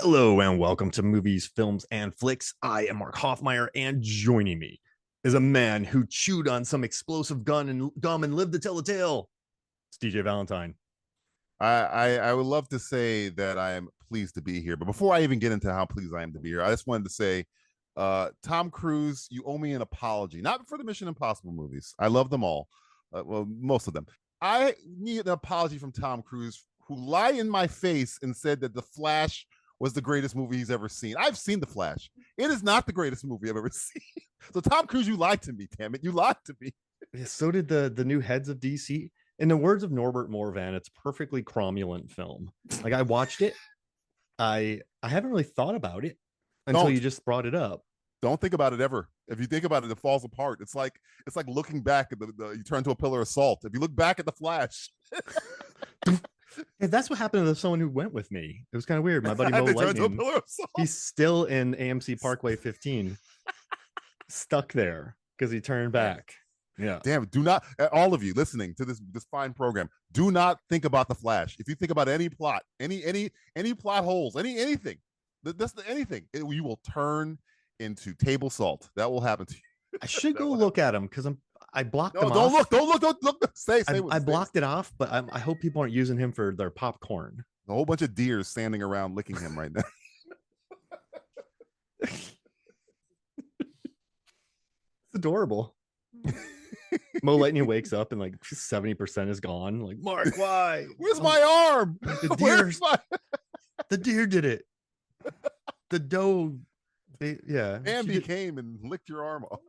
Hello and welcome to Movies, Films, and Flicks. I am Mark Hoffmeyer, and joining me is a man who chewed on some explosive gum and lived to tell the tale. It's DJ Valentine. I would love to say that I am pleased to be here, but before I even get into how pleased I am to be here, I just wanted to say, Tom Cruise, you owe me an apology. Not for the Mission Impossible movies. I love them all. Well, most of them. I need an apology from Tom Cruise, who lied in my face and said that The Flash was the greatest movie he's ever seen. I've seen The Flash. It is not the greatest movie I've ever seen. So Tom Cruise, you lied to me, damn it. You lied to me. Yeah, so did the new heads of DC. In the words of Norbert Morvan, it's a perfectly cromulent film. Like I watched it. I haven't really thought about it until you just brought it up. Don't think about it ever. If you think about it, it falls apart. It's like looking back at you turn to a pillar of salt. If you look back at The Flash. Yeah, that's what happened to someone who went with me. It was kind of weird. My buddy Mo Lightning, he's still in AMC Parkway 15, stuck there because he turned back. Yeah. Damn, do not, all of you listening to this fine program, do not think about The Flash. If you think about any plot, any plot holes, anything, anything, you will turn into table salt. That will happen to you. I should go look at him because I blocked them don't off. Don't look. Stay. I blocked it off, but I hope people aren't using him for their popcorn. A whole bunch of deers standing around licking him right now. It's adorable. Mo Lightning wakes up and like 70% is gone. Like, Mark, why? Where's my arm? The deer did it. The doe, Bambi came and licked your arm off.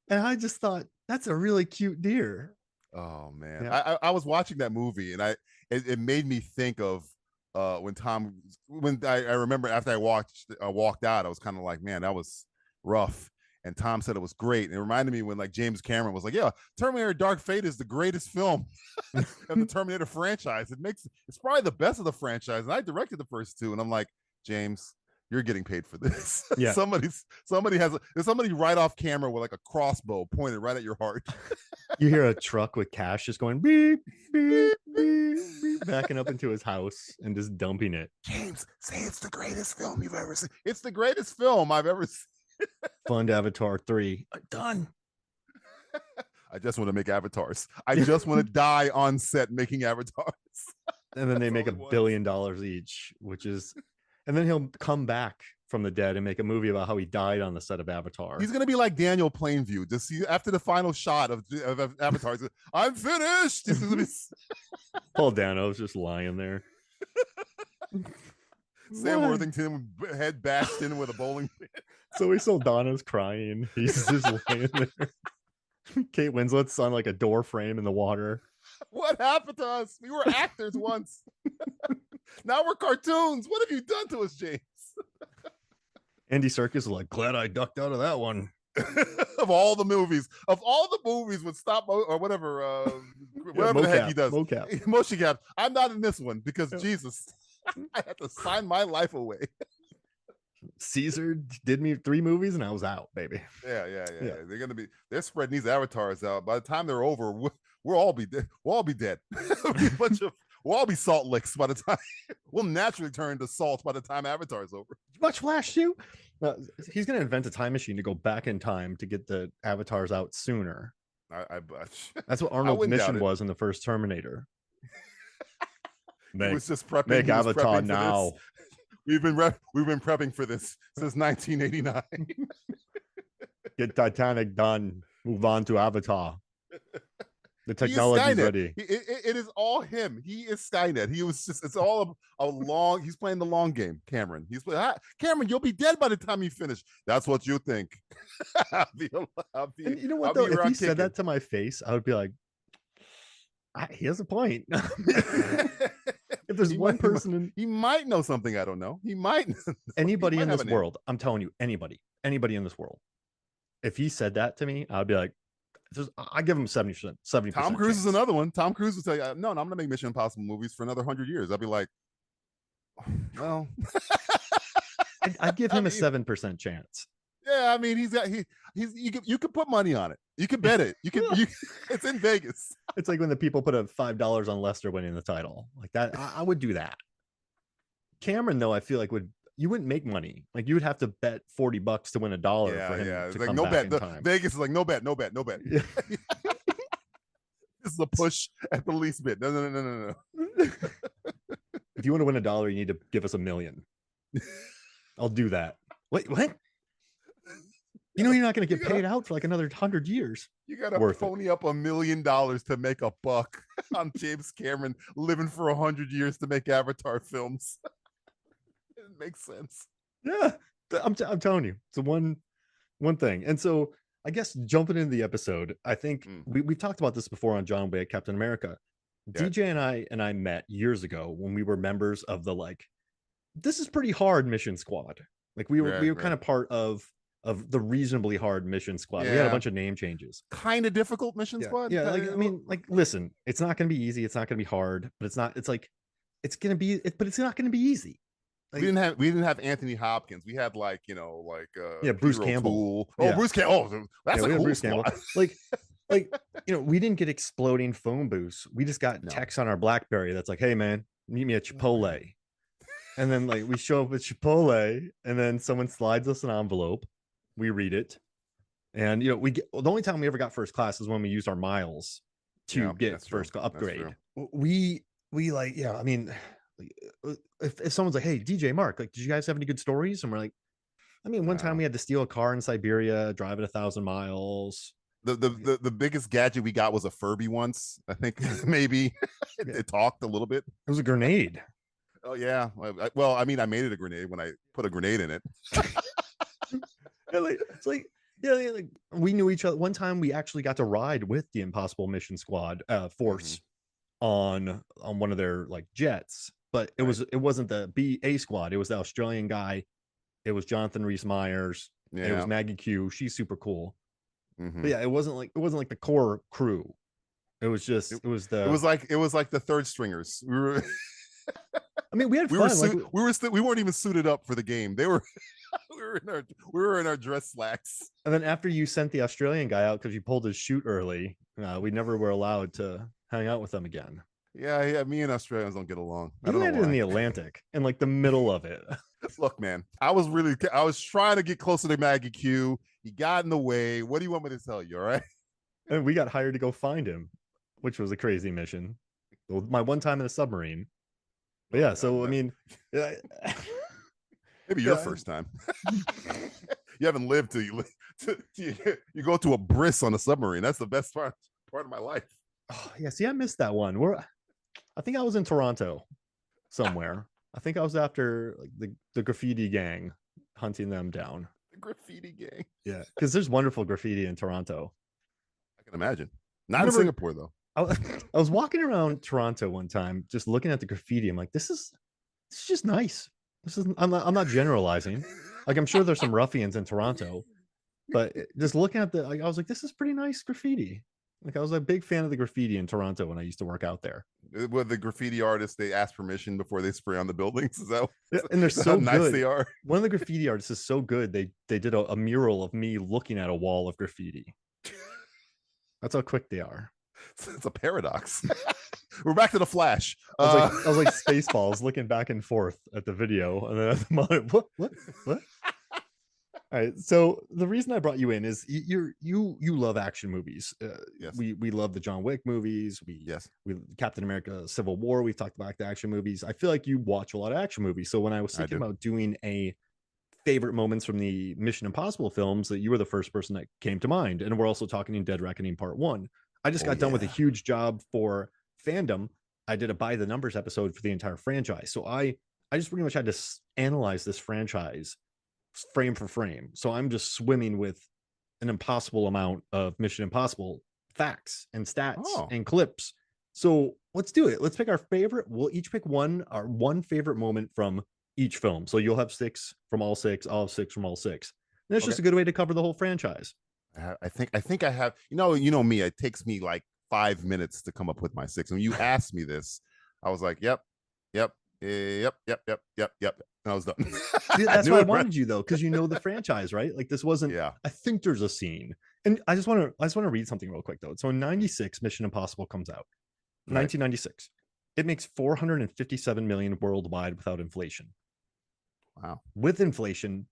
And I just thought that's a really cute deer. Oh man, yeah. I was watching that movie and it made me think of when I remember after I walked out, I was kind of like, man, that was rough. And Tom said it was great. And it reminded me when like James Cameron was like, yeah, Terminator Dark Fate is the greatest film of the Terminator franchise. It's probably the best of the franchise. And I directed the first two. And I'm like, James, you're getting paid for this. Yeah. There's somebody right off camera with like a crossbow pointed right at your heart. You hear a truck with cash just going beep, beep, beep, beep, backing up into his house and just dumping it. James, say it's the greatest film you've ever seen. It's the greatest film I've ever seen. Fund Avatar 3. Done. I just want to make avatars. I just want to die on set making avatars. And then they make $1 billion each, and then he'll come back from the dead and make a movie about how he died on the set of Avatar. He's gonna be like Daniel Plainview. Just see after the final shot of Avatar, I'm finished. Paul Dano's just lying there. Sam Worthington head bashed in with a bowling pin. Zoe Saldana's crying. He's just laying there. Kate Winslet's on like a door frame in the water. What happened to us? We were actors once. Now we're cartoons. What have you done to us, James? Andy Serkis is like, glad I ducked out of that one. of all the movies with stop or whatever, whatever the heck he does, motion cap. I'm not in this one because Jesus, I had to sign my life away. Caesar did me 3 movies and I was out, baby. Yeah. They're spreading these avatars out. By the time they're over, we'll all be dead. We'll all be dead. We'll all be salt licks by the time we'll naturally turn to salt by the time Avatar's over. Much Flash too. He's gonna invent a time machine to go back in time to get the avatars out sooner. That's what Arnold's mission was in the first Terminator. He was just prepping. Make Avatar now. We've been prepping for this since 1989. Get Titanic done. Move on to Avatar. The technology's ready. It is all him. He is Skynet. It's all a long. He's playing the long game, Cameron. Cameron, you'll be dead by the time you finish. That's what you think. You know what though? If he said that to my face, I would be like, he has a point. If there's one person he might know something I don't know. He might. Anybody in this world, I'm telling you, anybody in this world. If he said that to me, I'd be like, I give him 70%. Tom Cruise is another one. Tom Cruise would say, no, I'm gonna make Mission Impossible movies for another 100 years. I'd be like, well, I'd give him a 7% chance. Yeah, I mean, you could put money on it. You can bet it. It's in Vegas. It's like when the people put $5 on Lester winning the title. Like that, I would do that. Cameron, though, I feel like you wouldn't make money. Like you would have to bet $40 to win $1 for him to it's like come no back bet. in time. Vegas is like no bet. Yeah. This is a push at the least bit. No. If you want to win $1, you need to give us $1 million. I'll do that. Wait, what? You know you're not going to get paid out for like another 100 years. You got to pony up $1 million to make a buck on James Cameron living for 100 years to make Avatar films. It makes sense. Yeah, I'm telling you, it's one thing. And so I guess jumping into the episode, I think we've talked about this before on John Wick, Captain America. Yeah. DJ and I met years ago when we were members of the this is pretty hard mission squad. Like we were kind of part of the reasonably hard mission squad. Yeah. We had a bunch of name changes. Kind of difficult mission squad. Yeah, I mean, listen, it's not going to be easy. It's not going to be hard, but it's not. It's like it's going to be, but it's not going to be easy. Like, we didn't have Anthony Hopkins. We had Bruce Campbell. Bruce Campbell. Oh, that's a cool Bruce squad. Campbell. We didn't get exploding phone booths. We just got text on our BlackBerry that's like, hey man, meet me at Chipotle. And then we show up at Chipotle, and then someone slides us an envelope. We read it, and we get the only time we ever got first class is when we used our miles to get first upgrade. We I mean, if someone's like, hey DJ Mark, did you guys have any good stories? And we're like, I mean, one time we had to steal a car in Siberia, drive it 1,000 miles. The biggest gadget we got was a Furby once. I think maybe it talked a little bit. It was a grenade. Oh yeah. Well, I mean, I made it a grenade when I put a grenade in it. We knew each other. One time we actually got to ride with the Impossible Mission Squad force on one of their jets, but it wasn't the BA squad. It was the Australian guy. It was Jonathan Rhys-Meyers. Yeah. It was Maggie Q. She's super cool. But yeah, it wasn't like the core crew. It was just it was like the third stringers. We were. I mean, we had fun. We weren't even suited up for the game. They were. we were in our dress slacks. And then after you sent the Australian guy out because you pulled his chute early, we never were allowed to hang out with them again. Yeah. Me and Australians don't get along. You landed in the Atlantic in the middle of it. Look, man, I was trying to get closer to Maggie Q. He got in the way. What do you want me to tell you? All right. And we got hired to go find him, which was a crazy mission. My one time in a submarine. But yeah, so I mean, maybe your first time. You haven't lived till you go to a bris on a submarine. That's the best part of my life. Oh, yeah. See, I missed that one. I think I was in Toronto somewhere. I think I was after the graffiti gang, hunting them down. The graffiti gang. Yeah, because there's wonderful graffiti in Toronto. I can imagine. Not in Singapore though. I was walking around Toronto one time, just looking at the graffiti. I'm like, this is just nice. I'm not generalizing. I'm sure there's some ruffians in Toronto, but just looking at I was like, this is pretty nice graffiti. I was a big fan of the graffiti in Toronto when I used to work out there. With the graffiti artists, they ask permission before they spray on the buildings. Is that? Yeah, and they're so nice good. They are. One of the graffiti artists is so good. They did a mural of me looking at a wall of graffiti. That's how quick they are. It's a paradox. We're back to the Flash. I was like Spaceballs looking back and forth at the video, and then at the moment, what? All right. So the reason I brought you in is you love action movies. Yes. We love the John Wick movies. We Captain America: Civil War. We've talked about the action movies. I feel like you watch a lot of action movies. So when I was thinking about doing a favorite moments from the Mission Impossible films, that you were the first person that came to mind. And we're also talking in Dead Reckoning Part 1. I just got done with a huge job for fandom. I did a by the numbers episode for the entire franchise. So I just pretty much had to analyze this franchise frame for frame. So I'm just swimming with an impossible amount of Mission Impossible facts and stats and clips. So let's do it. Let's pick our favorite. We'll each pick our one favorite moment from each film. So you'll have 6 from all 6, I'll have 6 from all 6. And that's just a good way to cover the whole franchise. I think I have, you know me, it takes me like 5 minutes to come up with my 6. When you asked me this, I was like, yep. And I was done. See, that's why I wanted you though, because you know the franchise, right? Like this wasn't, I think there's a scene. And I just want to read something real quick though. So in 96, Mission Impossible comes out. 1996. It makes 457 million worldwide without inflation. Wow. With inflation,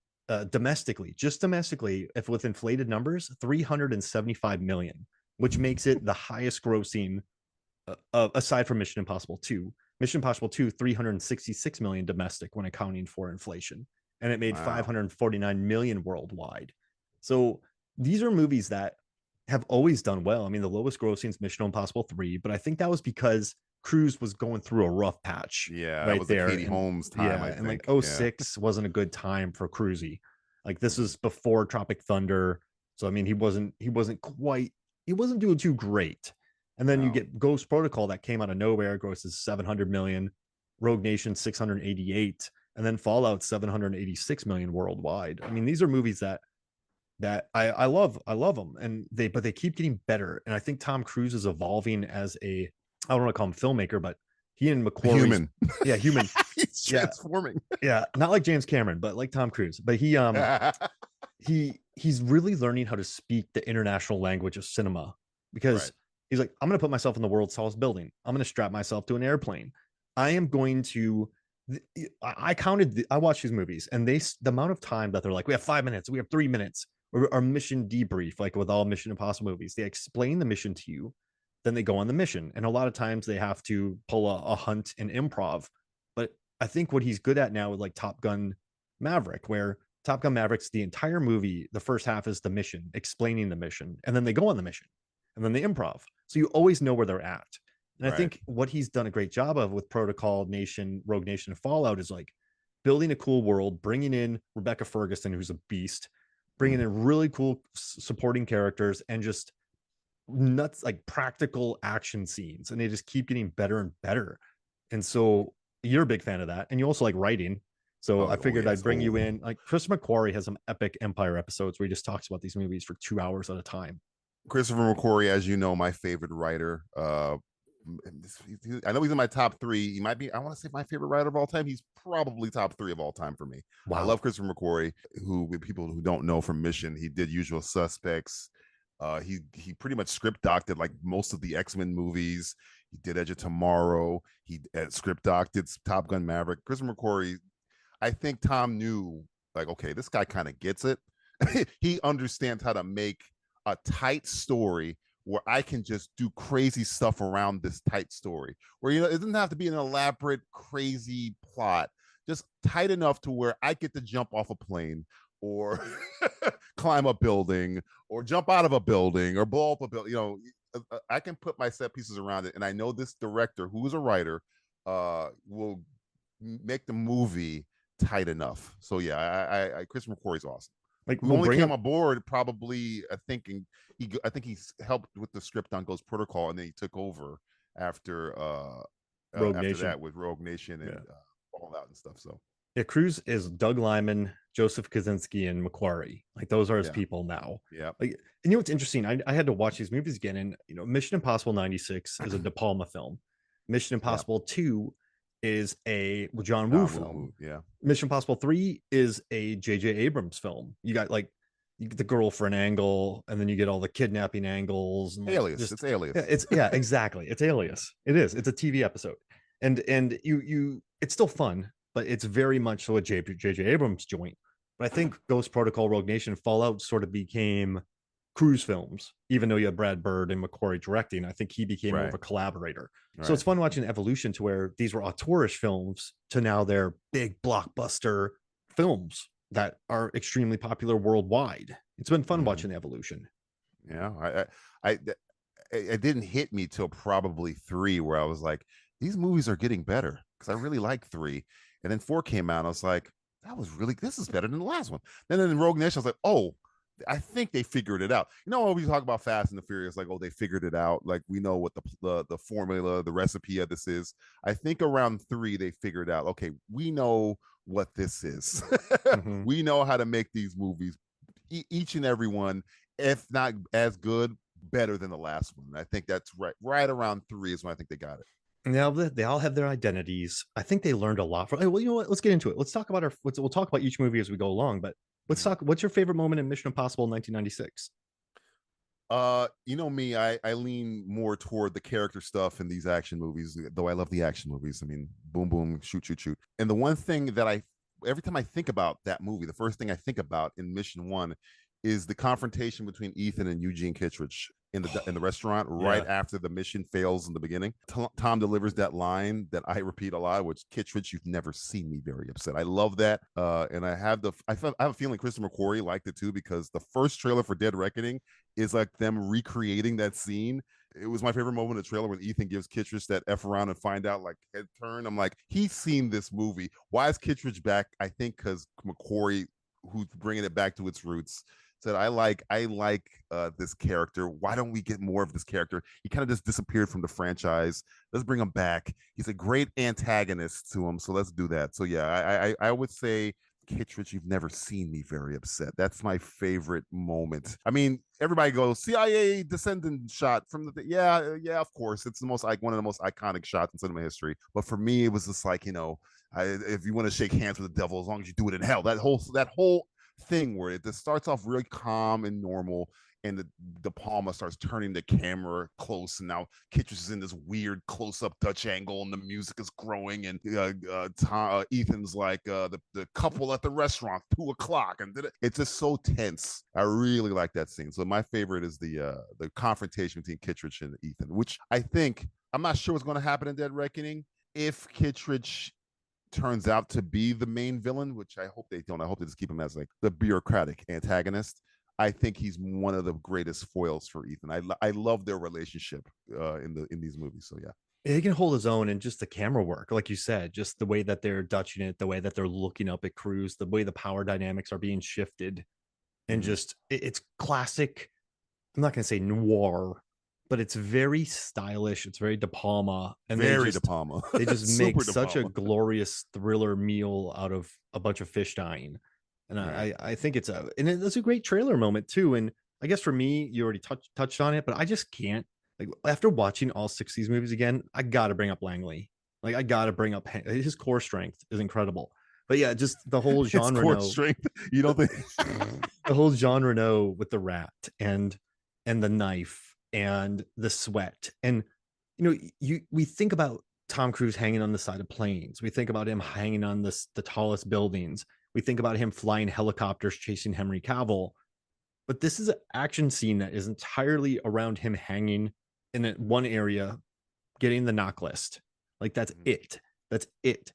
domestically, just domestically, if with inflated numbers, 375 million, which makes it the highest grossing aside from Mission Impossible 2. Mission Impossible 2, 366 million domestic when accounting for inflation. And it made 549 million worldwide. So these are movies that have always done well. I mean, the lowest grossing is Mission Impossible 3, but I think that was because Cruise was going through a rough patch. Yeah, right was there. Katie Holmes time. Yeah, and like 06 wasn't a good time for Cruisy. Like this was before Tropic Thunder. So I mean, he wasn't doing too great. And then you get Ghost Protocol that came out of nowhere, grosses 700 million, Rogue Nation 688, and then Fallout 786 million worldwide. I mean, these are movies that I love them, and they keep getting better. And I think Tom Cruise is evolving as I don't want to call him filmmaker, but he and McQuarrie, human. He's transforming. Yeah, not like James Cameron, but like Tom Cruise. But he's really learning how to speak the international language of cinema, because he's like, I'm going to put myself in the world's tallest building. I'm going to strap myself to an airplane. I am going to. I watched these movies, and the amount of time that they're like, we have 5 minutes, we have 3 minutes. Our mission debrief, like with all Mission Impossible movies, they explain the mission to you, then they go on the mission, and a lot of times they have to pull a hunt and improv. But I think what he's good at now with like Top Gun Maverick, where Top Gun Maverick's the entire movie, the first half is the mission, explaining the mission, and then they go on the mission, and then they improv, so you always know where they're at. And I think what he's done a great job of with Protocol, Nation, Rogue Nation, and Fallout is like building a cool world, bringing in Rebecca Ferguson, who's a beast, bringing in really cool supporting characters, and just nuts, like practical action scenes, and they just keep getting better and better. And so you're a big fan of that, and you also like writing. So I figured I'd bring you in. Like Chris McQuarrie has some epic Empire episodes where he just talks about these movies for 2 hours at a time. Christopher McQuarrie, as you know, my favorite writer. I know he's in my top 3. He might be, I want to say, my favorite writer of all time. He's probably top 3 of all time for me. Wow. I love Christopher McQuarrie, who, with people who don't know from Mission, he did Usual Suspects. He pretty much script doctored like most of the X-Men movies. He did Edge of Tomorrow. He script doctored Top Gun Maverick. Christopher McQuarrie, I think Tom knew, like, okay, this guy kind of gets it. He understands how to make a tight story where I can just do crazy stuff around this tight story, where, it doesn't have to be an elaborate, crazy plot, just tight enough to where I get to jump off a plane or climb a building or jump out of a building or blow up a building. I can put my set pieces around it. And I know this director, who is a writer, will make the movie tight enough. So yeah, Chris McQuarrie's awesome. Like, who only came aboard probably, I think he's helped with the script on Ghost Protocol, and then he took over after that with Rogue Nation and all that and stuff. So yeah, Cruise is Doug Liman, Joseph Kosinski, and McQuarrie. Like, those are his people now. Yeah. Like, and what's interesting? I had to watch these movies again, and Mission Impossible 96 is a De Palma film. Mission Impossible 2 is a John Woo film. Yeah. Mission Impossible 3 is a J.J. Abrams film. You got like you get the girlfriend angle, and then you get all the kidnapping angles. And Alias. It's Alias. Exactly. It's Alias. It is. It's a TV episode, and you it's still fun, but it's very much so a J.J. Abrams joint. But I think Ghost Protocol, Rogue Nation, Fallout sort of became Cruise films, even though you have Brad Bird and McQuarrie directing. I think he became more of a collaborator. So it's fun watching the evolution to where these were auteurish films to now they're big blockbuster films that are extremely popular worldwide. It's been fun watching the evolution. Yeah, it didn't hit me till probably 3, where I was like, these movies are getting better, because I really like 3, and then 4 came out. And I was like, this is better than the last one. Then in Rogue Nation, I was like, oh, I think they figured it out. When we talk about Fast and the Furious, like, oh, they figured it out. Like, we know what the formula, the recipe of this is. I think around 3, they figured out, okay, we know what this is. We know how to make these movies, each and every one, if not as good, better than the last one. I think that's right around 3 is when I think they got it. Now they all have their identities. I think they learned a lot from. Well, you know what? Let's get into it. Let's talk about we'll talk about each movie as we go along. But let's talk. What's your favorite moment in Mission Impossible 1996? You know me, I lean more toward the character stuff in these action movies, though I love the action movies. I mean, boom, boom, shoot, shoot, shoot. And the one thing that every time I think about that movie, the first thing I think about in Mission One is the confrontation between Ethan and Eugene Kittredge in the restaurant right after the mission fails in the beginning. Tom delivers that line that I repeat a lot, which Kittredge, you've never seen me very upset. I love that, and I have a feeling Christopher McQuarrie liked it too, because the first trailer for Dead Reckoning is like them recreating that scene. It was my favorite moment in the trailer when Ethan gives Kittredge that F around and find out like head turn. I'm like, he's seen this movie. Why is Kittredge back? I think because McQuarrie, who's bringing it back to its roots, said, I like this character. Why don't we get more of this character? He kind of just disappeared from the franchise. Let's bring him back. He's a great antagonist to him, so let's do that. So yeah, I would say Kittredge, you've never seen me very upset. That's my favorite moment. I mean, everybody goes CIA descendant shot from the yeah, of course, it's the most like one of the most iconic shots in cinema history. But for me, it was just like, you know, if you want to shake hands with the devil, as long as you do it in hell, that whole thing where it just starts off really calm and normal, and the De Palma starts turning the camera close, and now Kittredge is in this weird close-up Dutch angle, and the music is growing, and Ethan's like the couple at the restaurant, 2:00, and it's just so tense. I really like that scene. So my favorite is the confrontation between Kittredge and Ethan, which I think, I'm not sure what's going to happen in Dead Reckoning. If Kittredge turns out to be the main villain, which I hope they don't. I hope they just keep him as like the bureaucratic antagonist. I think he's one of the greatest foils for Ethan. I love their relationship in these movies. So yeah, he can hold his own, and just the camera work, like you said, just the way that they're Dutching it, the way that they're looking up at Cruise, the way the power dynamics are being shifted, and just it's classic. I'm not going to say noir, but it's very stylish. It's very De Palma, and very De Palma. They just make such a glorious thriller meal out of a bunch of fish dying, and I think it's a great trailer moment too. And I guess for me, you already touched on it, but I just can't, like, after watching all 6 of these movies again, I got to bring up Langley. Like, I got to bring up his core strength is incredible. But yeah, just the whole Jean Reno strength. You don't think the whole Jean Reno with the rat and the knife and the sweat, and you know, we think about Tom Cruise hanging on the side of planes. We think about him hanging on the tallest buildings. We think about him flying helicopters chasing Henry Cavill. But this is an action scene that is entirely around him hanging in one area, getting the knock list. Like, that's it. That's it.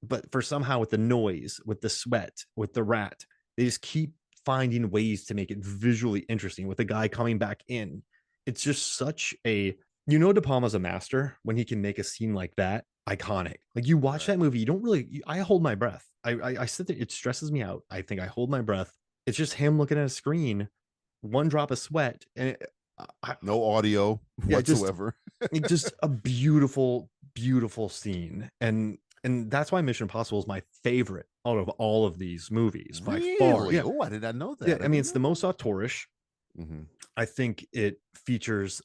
But for somehow, with the noise, with the sweat, with the rat, they just keep finding ways to make it visually interesting. With the guy coming back in, it's just such a, De Palma's a master when he can make a scene like that iconic. Like, you watch that movie, you don't really, I hold my breath. I sit there, it stresses me out. I think I hold my breath. It's just him looking at a screen, one drop of sweat, and no audio whatsoever. Just a beautiful, beautiful scene. And that's why Mission Impossible is my favorite out of all of these movies by far. Yeah. Oh, I did not know that. Yeah, I mean, it's the most auteurish. I think it features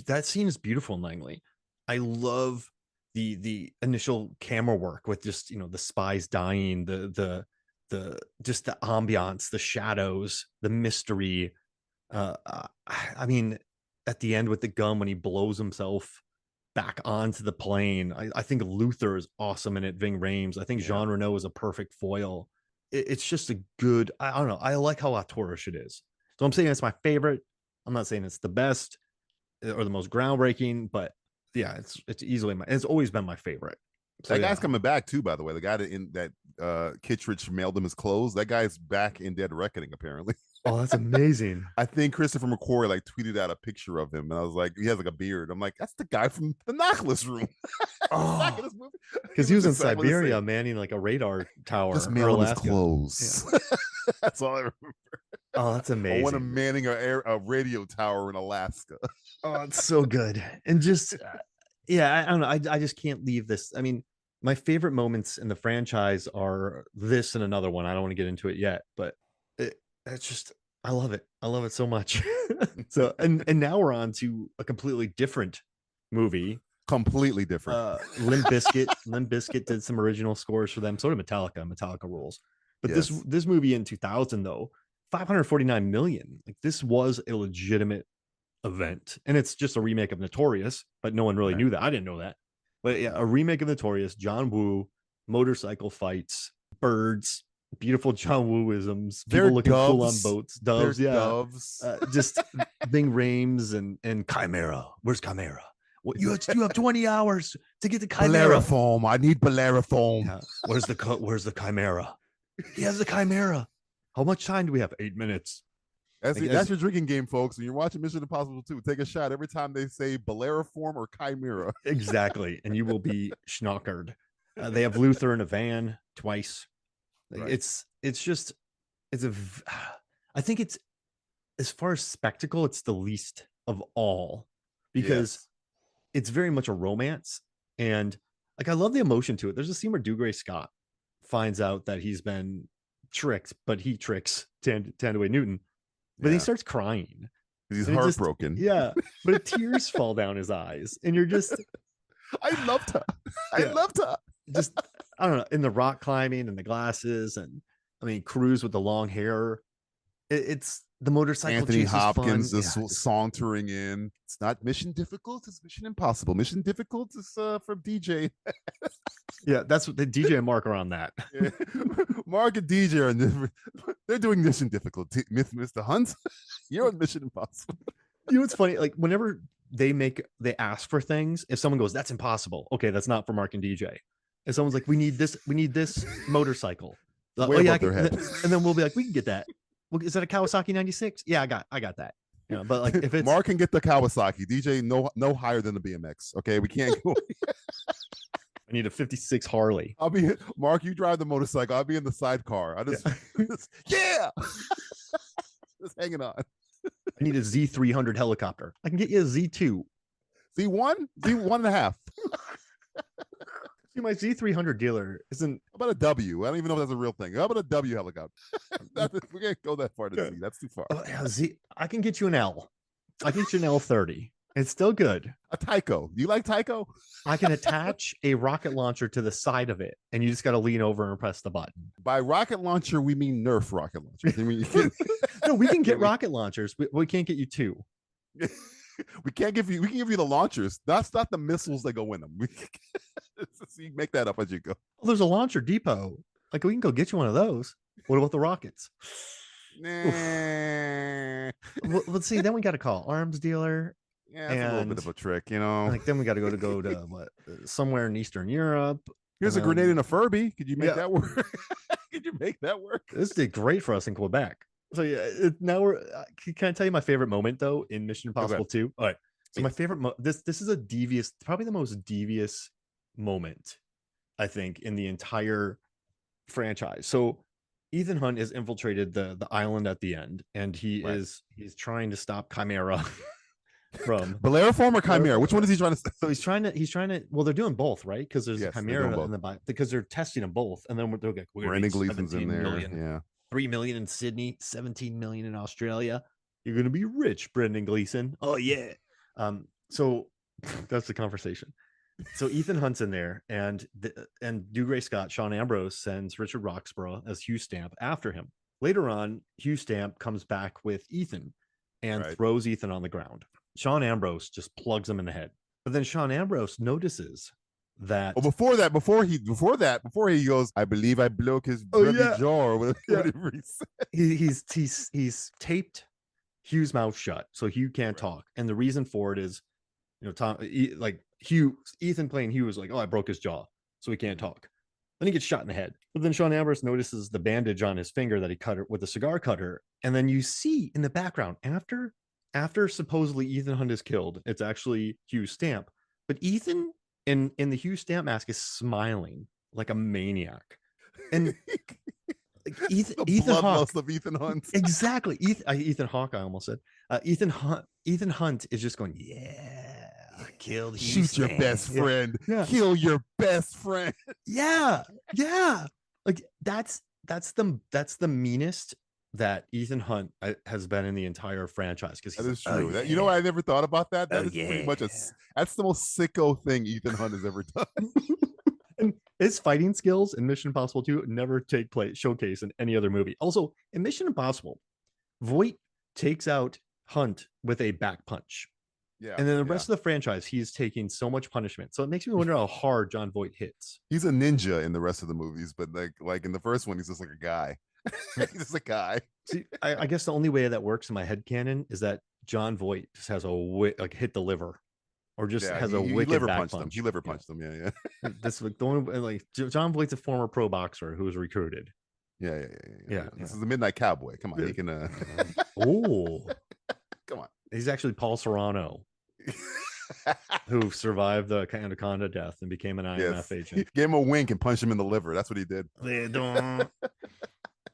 that scene is beautiful in Langley. I love the initial camera work with just, the spies dying, the just the ambiance, the shadows, the mystery. I mean, at the end with the gun when he blows himself back onto the plane, I think Luther is awesome in it. Ving Rhames. I think Jean Reno is a perfect foil. It's just a good, I don't know, I like how auteurish it is. So I'm saying it's my favorite. I'm not saying it's the best or the most groundbreaking, but yeah, it's easily it's always been my favorite. So, that guy's coming back too, by the way. The guy that Kittredge mailed him his clothes, that guy's back in Dead Reckoning, apparently. Oh, that's amazing. I think Christopher McQuarrie like tweeted out a picture of him, and I was like, he has like a beard. I'm like, that's the guy from the Knock Room. Because he was in Siberia manning like a radar tower. Just mailing his clothes. Yeah. That's all I remember. Oh, that's amazing. I want him manning a radio tower in Alaska. Oh, it's so good. And just I don't know. I just can't leave this. I mean, my favorite moments in the franchise are this and another one. I don't want to get into it yet, but it's just, I love it. I love it so much. So, and now we're on to a completely different movie. Completely different. Limp Bizkit did some original scores for them. So did Metallica. Metallica rules. But this movie in 2000 though 549 million. Like this was a legitimate event, and it's just a remake of Notorious, but no one really knew that. I didn't know that. But yeah, a remake of Notorious, John Woo, motorcycle fights, birds, beautiful John Wooisms, people looking cool on boats, doves, doves. Just Ving Rhames and Chimera. Where's Chimera? What you have 20 hours to get the Chimera. Bellerophon. I need Bellerophon. Yeah. Where's the Chimera? He has the Chimera. How much time do we have? 8 minutes. That's your drinking game, folks. When you're watching Mission Impossible 2, take a shot every time they say Bellerophon or Chimera. Exactly. And you will be schnockered. They have Luther in a van twice. Right. I think it's, as far as spectacle, it's the least of all, because it's very much a romance. And like, I love the emotion to it. There's a scene where Dougray Scott finds out that he's been tricked, but he tricks Thandaway Newton. But he starts crying. He's heartbroken. But tears fall down his eyes. And you're just... I loved her. I loved her. Just, I don't know, in the rock climbing and the glasses. And, I mean, Cruise with the long hair. It's the motorcycle. Anthony Hopkins is sauntering in. It's not Mission Difficult. It's Mission Impossible. Mission Difficult is from DJ. Yeah, that's what the DJ and Mark are on that. Yeah. Mark and DJ are they're doing Mission Difficult. Mr. Hunt, you're on Mission Impossible. You know what's funny? Like, whenever they ask for things, if someone goes, "That's impossible," okay, that's not for Mark and DJ. If someone's like, we need this motorcycle, and then we'll be like, we can get that. Well, is that a Kawasaki 96? Yeah, I got that. You know, but like, if it's Mark can get the Kawasaki, DJ no higher than the BMX. Okay, we can't go. I need a 56 Harley. I'll be Mark. You drive the motorcycle. I'll be in the sidecar. I just just hanging on. I need a Z300 helicopter. I can get you a Z2. Z1 and a half. See, my Z300 dealer isn't. How about a W? I don't even know if that's a real thing. How about a W helicopter? We can't go that far to Z. That's too far. I can get you an L. I can get you an L30. It's still good. A Tyco. Do you like Tyco? I can attach a rocket launcher to the side of it, and you just got to lean over and press the button. By rocket launcher, we mean Nerf rocket launchers. I mean, no, we can get rocket launchers. We can't get you two. We can give you the launchers. That's not the missiles that go in them. So you make that up as you go. Well, there's a launcher depot. Like, we can go get you one of those. What about the rockets? Nah. Let's see. Then we got to call arms dealer. Yeah, that's a little bit of a trick, you know. Like, then we got to go to what, somewhere in Eastern Europe. Here's a grenade and a Furby. Could you make that work? Could you make that work? This did great for us in Quebec. So yeah, now we're. Can I tell you my favorite moment though in Mission Impossible 2? All right. So my favorite. This is a devious, probably the most devious moment, I think, in the entire franchise. So Ethan Hunt has infiltrated the island at the end, and he's trying to stop Chimera. From Bellerophon or Chimera? Which one is he trying to? So he's trying to. Well, they're doing both, right? Because there's a Chimera in the back, because they're testing them both, and then they're like, Brendan Gleeson's in there. Yeah, 3 million in Sydney, 17 million in Australia. You're gonna be rich, Brendan Gleeson. Oh yeah. So that's the conversation. So Ethan Hunt's in there, and Dougray Scott, Sean Ambrose sends Richard Roxburgh as Hugh Stamp after him. Later on, Hugh Stamp comes back with Ethan and throws Ethan on the ground. Sean Ambrose just plugs him in the head. But then Sean Ambrose notices that. Oh, before he goes, I believe I broke his jaw or whatever he said. He's taped Hugh's mouth shut, so Hugh can't talk. And the reason for it is, Ethan playing Hugh was like, oh, I broke his jaw, so he can't talk. Then he gets shot in the head. But then Sean Ambrose notices the bandage on his finger that he cut with a cigar cutter. And then you see in the background, after supposedly Ethan Hunt is killed, it's actually Hugh Stamp. But Ethan in the Hugh Stamp mask is smiling like a maniac. And Ethan Hawke of Ethan Hunt. Exactly. Ethan Hawke, I almost said. Ethan Hunt is just going, yeah, killed Hugh Shoot Stamp. Your best friend. Yeah. Kill your best friend. Yeah. Like that's the meanest that Ethan Hunt has been in the entire franchise. Because that is true. You know what? I never thought about that. That is pretty much that's the most sicko thing Ethan Hunt has ever done. And his fighting skills in Mission Impossible 2 never showcase in any other movie. Also, in Mission Impossible, Voight takes out Hunt with a back punch. Yeah. And then the rest of the franchise, he's taking so much punishment. So it makes me wonder how hard Jon Voight hits. He's a ninja in the rest of the movies, but like in the first one, he's just like a guy. He's just a guy. See, I guess the only way that works in my head canon is that Jon Voight just has like hit the liver, or just has a wicked liver back punched punch. him. He liver punched him. Yeah. That's like the only like Jon Voight's a former pro boxer who was recruited. Yeah. This is the Midnight Cowboy. Come on, he can. Oh, come on. He's actually Paul Serrano, who survived the Anaconda death and became an IMF agent. He gave him a wink and punched him in the liver. That's what he did.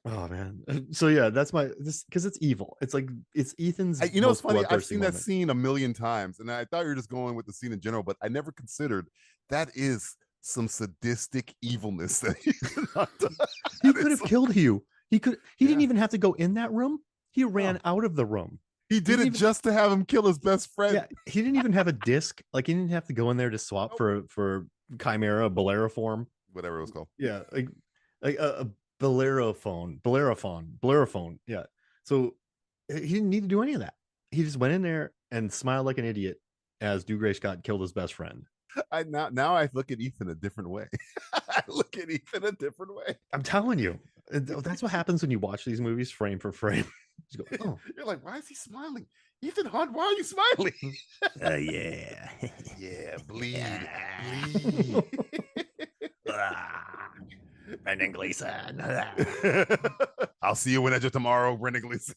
Oh man. So yeah, that's because it's evil. It's like it's Ethan's. It's funny. I've seen moment. that scene a million times, and I thought you were just going with the scene in general, but I never considered that is some sadistic evilness that he could have killed you. He didn't even have to go in that room. He ran out of the room. He did it just to have him kill his best friend. Yeah, he didn't even have a disc. Like he didn't have to go in there to swap for Chimera Bellerophon, whatever it was called. Yeah, like a Bellerophon. Yeah. So he didn't need to do any of that. He just went in there and smiled like an idiot as Dougray Scott killed his best friend. Now I look at Ethan a different way. I'm telling you, that's what happens when you watch these movies frame for frame. You go, oh. You're like, why is he smiling? Ethan Hunt, why are you smiling? Yeah. Yeah, bleed. Brendan Gleeson. I'll see you when Edge tomorrow, Brendan Gleeson.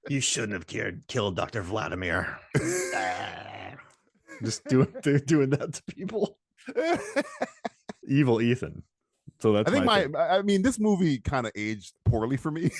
You shouldn't have killed Dr. Vladimir. Just doing that to people. Evil Ethan. So that's I mean, this movie kind of aged poorly for me.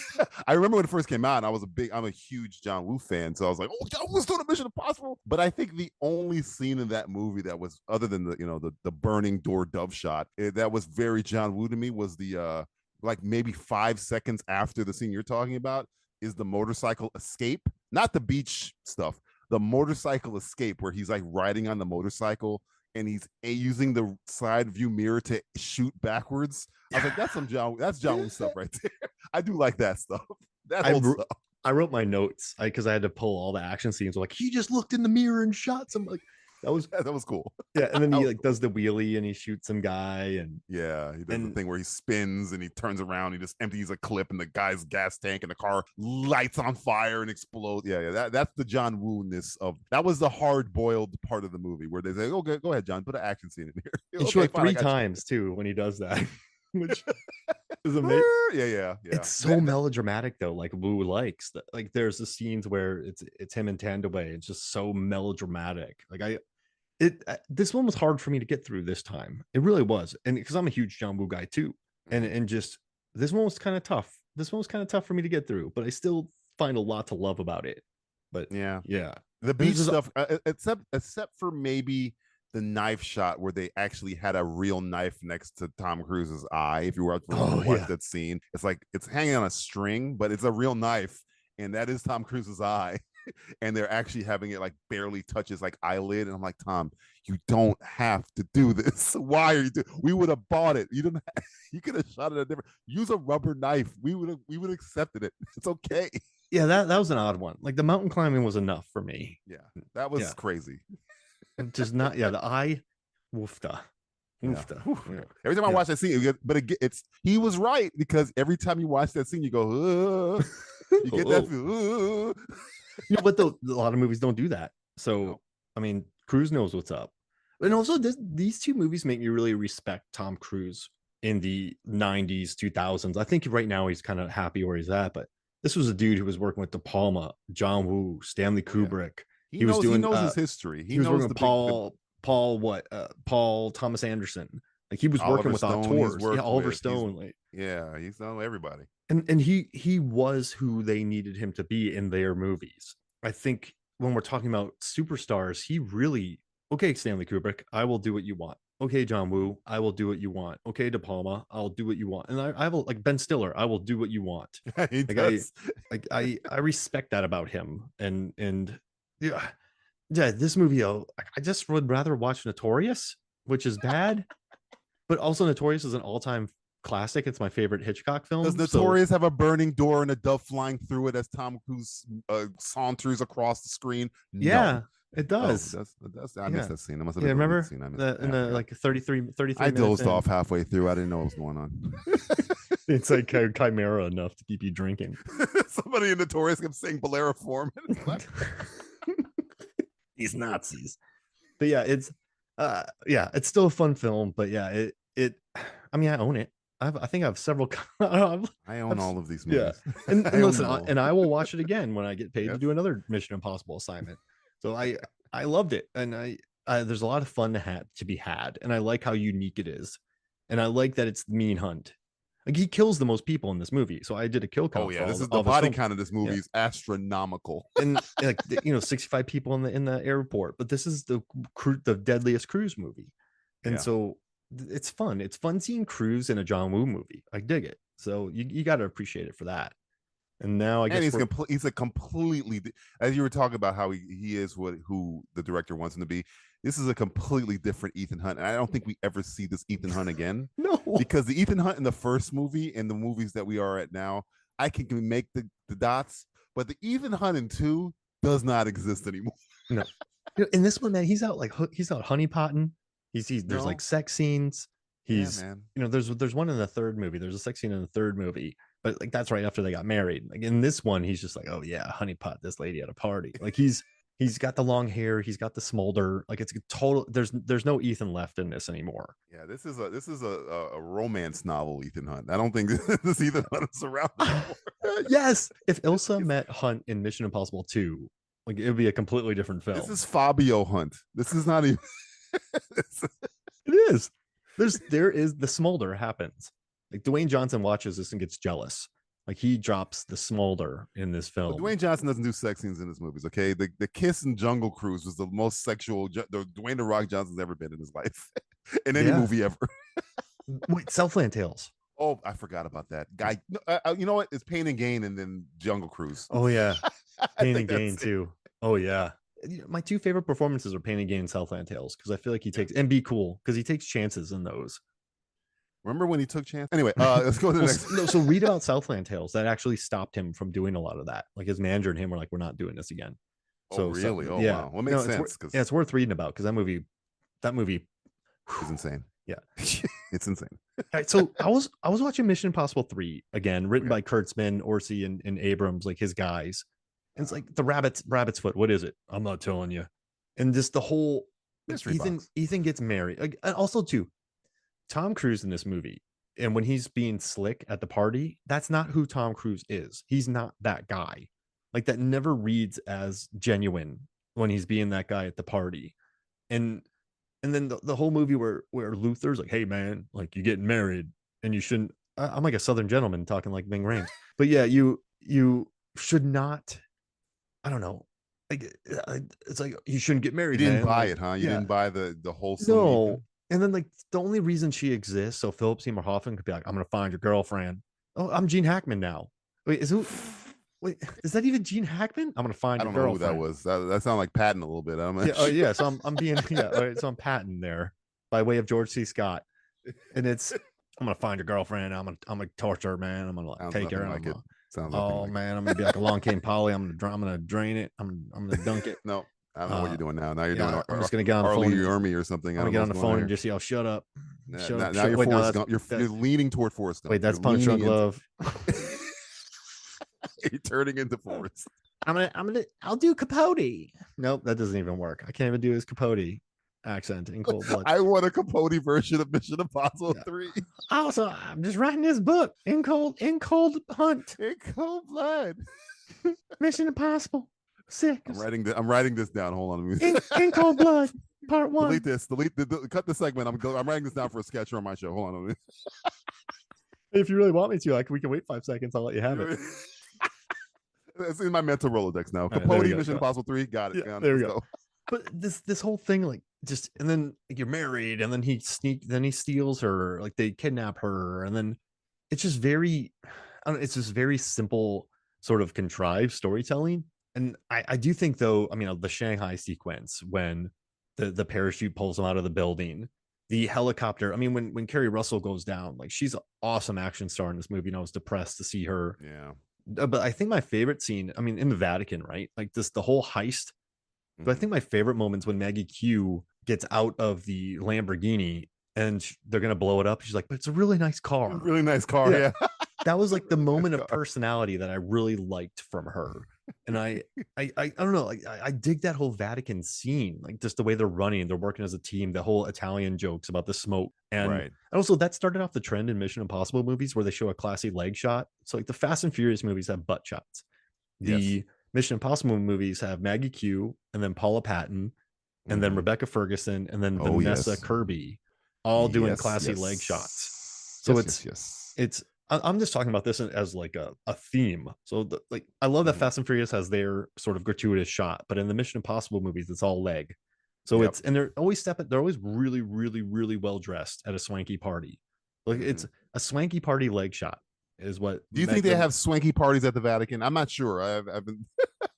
I remember when it first came out, and I'm a huge John Woo fan. So I was like, oh, John Woo's doing a Mission Impossible. But I think the only scene in that movie that was, other than the burning door dove shot, that was very John Woo to me was the like maybe 5 seconds after the scene you're talking about is the motorcycle escape, not the beach stuff, the motorcycle escape where he's like riding on the motorcycle and he's using the side view mirror to shoot backwards. I was like, that's John Woo stuff right there. I do like that stuff. I wrote my notes because I had to pull all the action scenes. Like he just looked in the mirror and shot some. Like that was cool. Yeah, and then he does the wheelie and he shoots some guy and he does the thing where he spins and he turns around. He just empties a clip and the guy's gas tank and the car lights on fire and explodes. Yeah. That's the John Woo-ness of that was the hard boiled part of the movie where they say, "Okay, go ahead, John, put an action scene in here." It's shot 3 times too when he does that, which is amazing. Yeah. It's so melodramatic though. Like Woo likes that. Like there's the scenes where it's him and Tandaway. It's just so melodramatic. Like this one was hard for me to get through this time. It really was, and because I'm a huge John Woo guy too, and just this one was kind of tough. This one was kind of tough for me to get through, but I still find a lot to love about it. But yeah, the beach stuff, except for maybe the knife shot where they actually had a real knife next to Tom Cruise's eye. If you watch that scene, it's like it's hanging on a string, but it's a real knife, and that is Tom Cruise's eye. And they're actually having it like barely touch his like eyelid, and I'm like, Tom, you don't have to do this. Why are you doing? We would have bought it. You could have shot it a different. Use a rubber knife. We would have accepted it. It's okay. Yeah, that was an odd one. Like the mountain climbing was enough for me. Yeah, that was crazy. Just not. Yeah, the eye, woofta. Yeah. Every time I watch that scene, he was right, because every time you watch that scene, you go, you get that feel. But a lot of movies don't do that. So I mean, Cruise knows what's up. And also these two movies make me really respect Tom Cruise in the 90s, 2000s. I think right now he's kind of happy where he's at, but this was a dude who was working with De Palma, John Woo, Stanley Kubrick. He knows his history. He was working with Paul Thomas Anderson. Like he was working with auteurs. Oliver Stone. He's known everybody. And he was who they needed him to be in their movies. I think when we're talking about superstars, he really, okay, Stanley Kubrick, I will do what you want. Okay, John Woo, I will do what you want. Okay, De Palma, I'll do what you want. And I will, like Ben Stiller, I will do what you want. I respect that about him. And yeah, this movie, I just would rather watch Notorious, which is bad, but also Notorious is an all-time classic. It's my favorite Hitchcock film. Does Notorious have a burning door and a dove flying through it as Tom Cruise saunters across the screen? Yeah, No. it does. I missed that scene. I must have been remember scene. In the like 33 I dozed off halfway through. I didn't know what was going on. It's like a chimera enough to keep you drinking. Somebody in Notorious kept saying Bolero form. These Nazis. But yeah, it's still a fun film. But yeah, I mean, I own it. I think I have several. I own all of these movies. Yeah, and listen, and I will watch it again when I get paid to do another Mission Impossible assignment. So I loved it, and I there's a lot of fun to be had, and I like how unique it is, and I like that it's Mean Hunt. Like, he kills the most people in this movie, so I did a kill count. Oh yeah, this is the body count of this movie is astronomical, and like 65 people in the airport. But this is the deadliest cruise movie, and so it's fun. It's fun seeing Cruise in a John Woo movie. I dig it. So you got to appreciate it for that. And now I guess he's a completely, as you were talking about how he is who the director wants him to be. This is a completely different Ethan Hunt, and I don't think we ever see this Ethan Hunt again. No, because the Ethan Hunt in the first movie and the movies that we are at now, I can make the dots, but the Ethan Hunt in 2 does not exist anymore. No, in this one, man, he's out honeypotting. There's like sex scenes. There's one in the third movie. There's a sex scene in the third movie, but like that's right after they got married. Like in this one, he's just like, oh yeah, honeypot this lady at a party. Like he's got the long hair, he's got the smolder. Like it's a total. There's no Ethan left in this anymore. Yeah, this is a romance novel, Ethan Hunt. I don't think this Ethan Hunt is around anymore. Yes, if Ilsa met Hunt in Mission Impossible 2, like it would be a completely different film. This is Fabio Hunt. This is not even. It is. There is the smolder happens. Like Dwayne Johnson watches this and gets jealous. Like he drops the smolder in this film. But Dwayne Johnson doesn't do sex scenes in his movies. Okay, the kiss in Jungle Cruise was the most sexual Dwayne "The Rock" Johnson's ever been in his life, in any movie ever. Wait, Southland Tales. Oh, I forgot about that guy. You know what? It's Pain and Gain, and then Jungle Cruise. Oh yeah, Pain and Gain too. Oh yeah. My 2 favorite performances are Pain and Gain and Southland Tales, because I feel like he takes and Be Cool, because he takes chances in those. Remember when he took chance? Anyway, let's go to the next. No, so read about Southland Tales. That actually stopped him from doing a lot of that. Like his manager and him were like, "We're not doing this again." So really? Wow. Well, it makes sense. It's worth reading about, because that movie is insane. Yeah, it's insane. All right, so I was watching Mission Impossible 3 again, written by Kurtzman, Orsi, and Abrams, like his guys. And it's like the rabbit's foot. What is it? I'm not telling you. And just the whole Ethan gets married. And also too, Tom Cruise in this movie, and when he's being slick at the party, that's not who Tom Cruise is. He's not that guy. Like that never reads as genuine when he's being that guy at the party. And then the whole movie where Luther's like, hey man, like you're getting married and you shouldn't. I'm like a Southern gentleman talking like Ving Rhames. But yeah, you should not. I don't know. Like it's like you shouldn't get married. You didn't buy it, huh? You didn't buy the whole. No. And then like the only reason she exists, so Philip Seymour Hoffman could be like, I'm gonna find your girlfriend. Oh, I'm Gene Hackman now. Wait, is that even Gene Hackman? I'm gonna find your girlfriend. I don't know who that was. That sounded like Patton a little bit. Yeah. So I'm being so I'm Patton there by way of George C. Scott, and it's I'm gonna find your girlfriend. I'm gonna torture her, man. I'm gonna take her. Man, I'm gonna be like Along Came Polly. I'm gonna drain it. I'm gonna dunk it. No, I don't know what you're doing now. Now you're doing. I'm just gonna get on the phone. Army or something. I'm gonna get on the phone and just yell, "Shut up!" Now you're Forrest Gump. You're leaning toward Forrest Gump. Wait, that's Punch Drunk Love. You're turning into Forrest. I'll do Capote. Nope, that doesn't even work. I can't even do his Capote accent in Cold Blood. I want a Capote version of Mission Impossible 3. Also, I'm just writing this book in Cold Hunt. In Cold Blood. Mission Impossible 6. I'm writing this down. Hold on. In Cold Blood, Part 1. Delete this. Cut the segment. I'm writing this down for a sketch on my show. Hold on. If you really want me to, we can wait 5 seconds. I'll let you have it. It's in my mental Rolodex now. Capote, Mission Impossible 3. Got it. Yeah, there we go. But this whole thing, like, just, and then you're married, and then he steals her, like they kidnap her, and then it's just very, it's just very simple, sort of contrived storytelling. And I do think, though, I mean, the Shanghai sequence when the parachute pulls him out of the building, the helicopter. I mean, when Kerry Russell goes down, like she's an awesome action star in this movie, and I was depressed to see her. Yeah. But I think my favorite scene, I mean, in the Vatican, right? Like this, the whole heist. But I think my favorite moments when Maggie Q gets out of the Lamborghini and they're gonna blow it up. She's like, "But it's a really nice car." Really nice car. Yeah. That was like the Really nice moment of car. personality that I really liked from her. And I don't know, like I dig that whole Vatican scene, like just the way they're running, they're working as a team, the whole Italian jokes about the smoke. And also that started off the trend in Mission Impossible movies where they show a classy leg shot. So like the Fast and Furious movies have butt shots. The Mission Impossible movies have Maggie Q and then Paula Patton and then Rebecca Ferguson and then Vanessa Kirby all doing classy leg shots. So it's I'm just talking about this as like a theme. So like I love that Fast and Furious has their sort of gratuitous shot, but in the Mission Impossible movies, it's all leg. So it's and they're always really, really, really well dressed at a swanky party. Like it's a swanky party leg shot is what. Do you think they have swanky parties at the Vatican? I'm not sure. I've been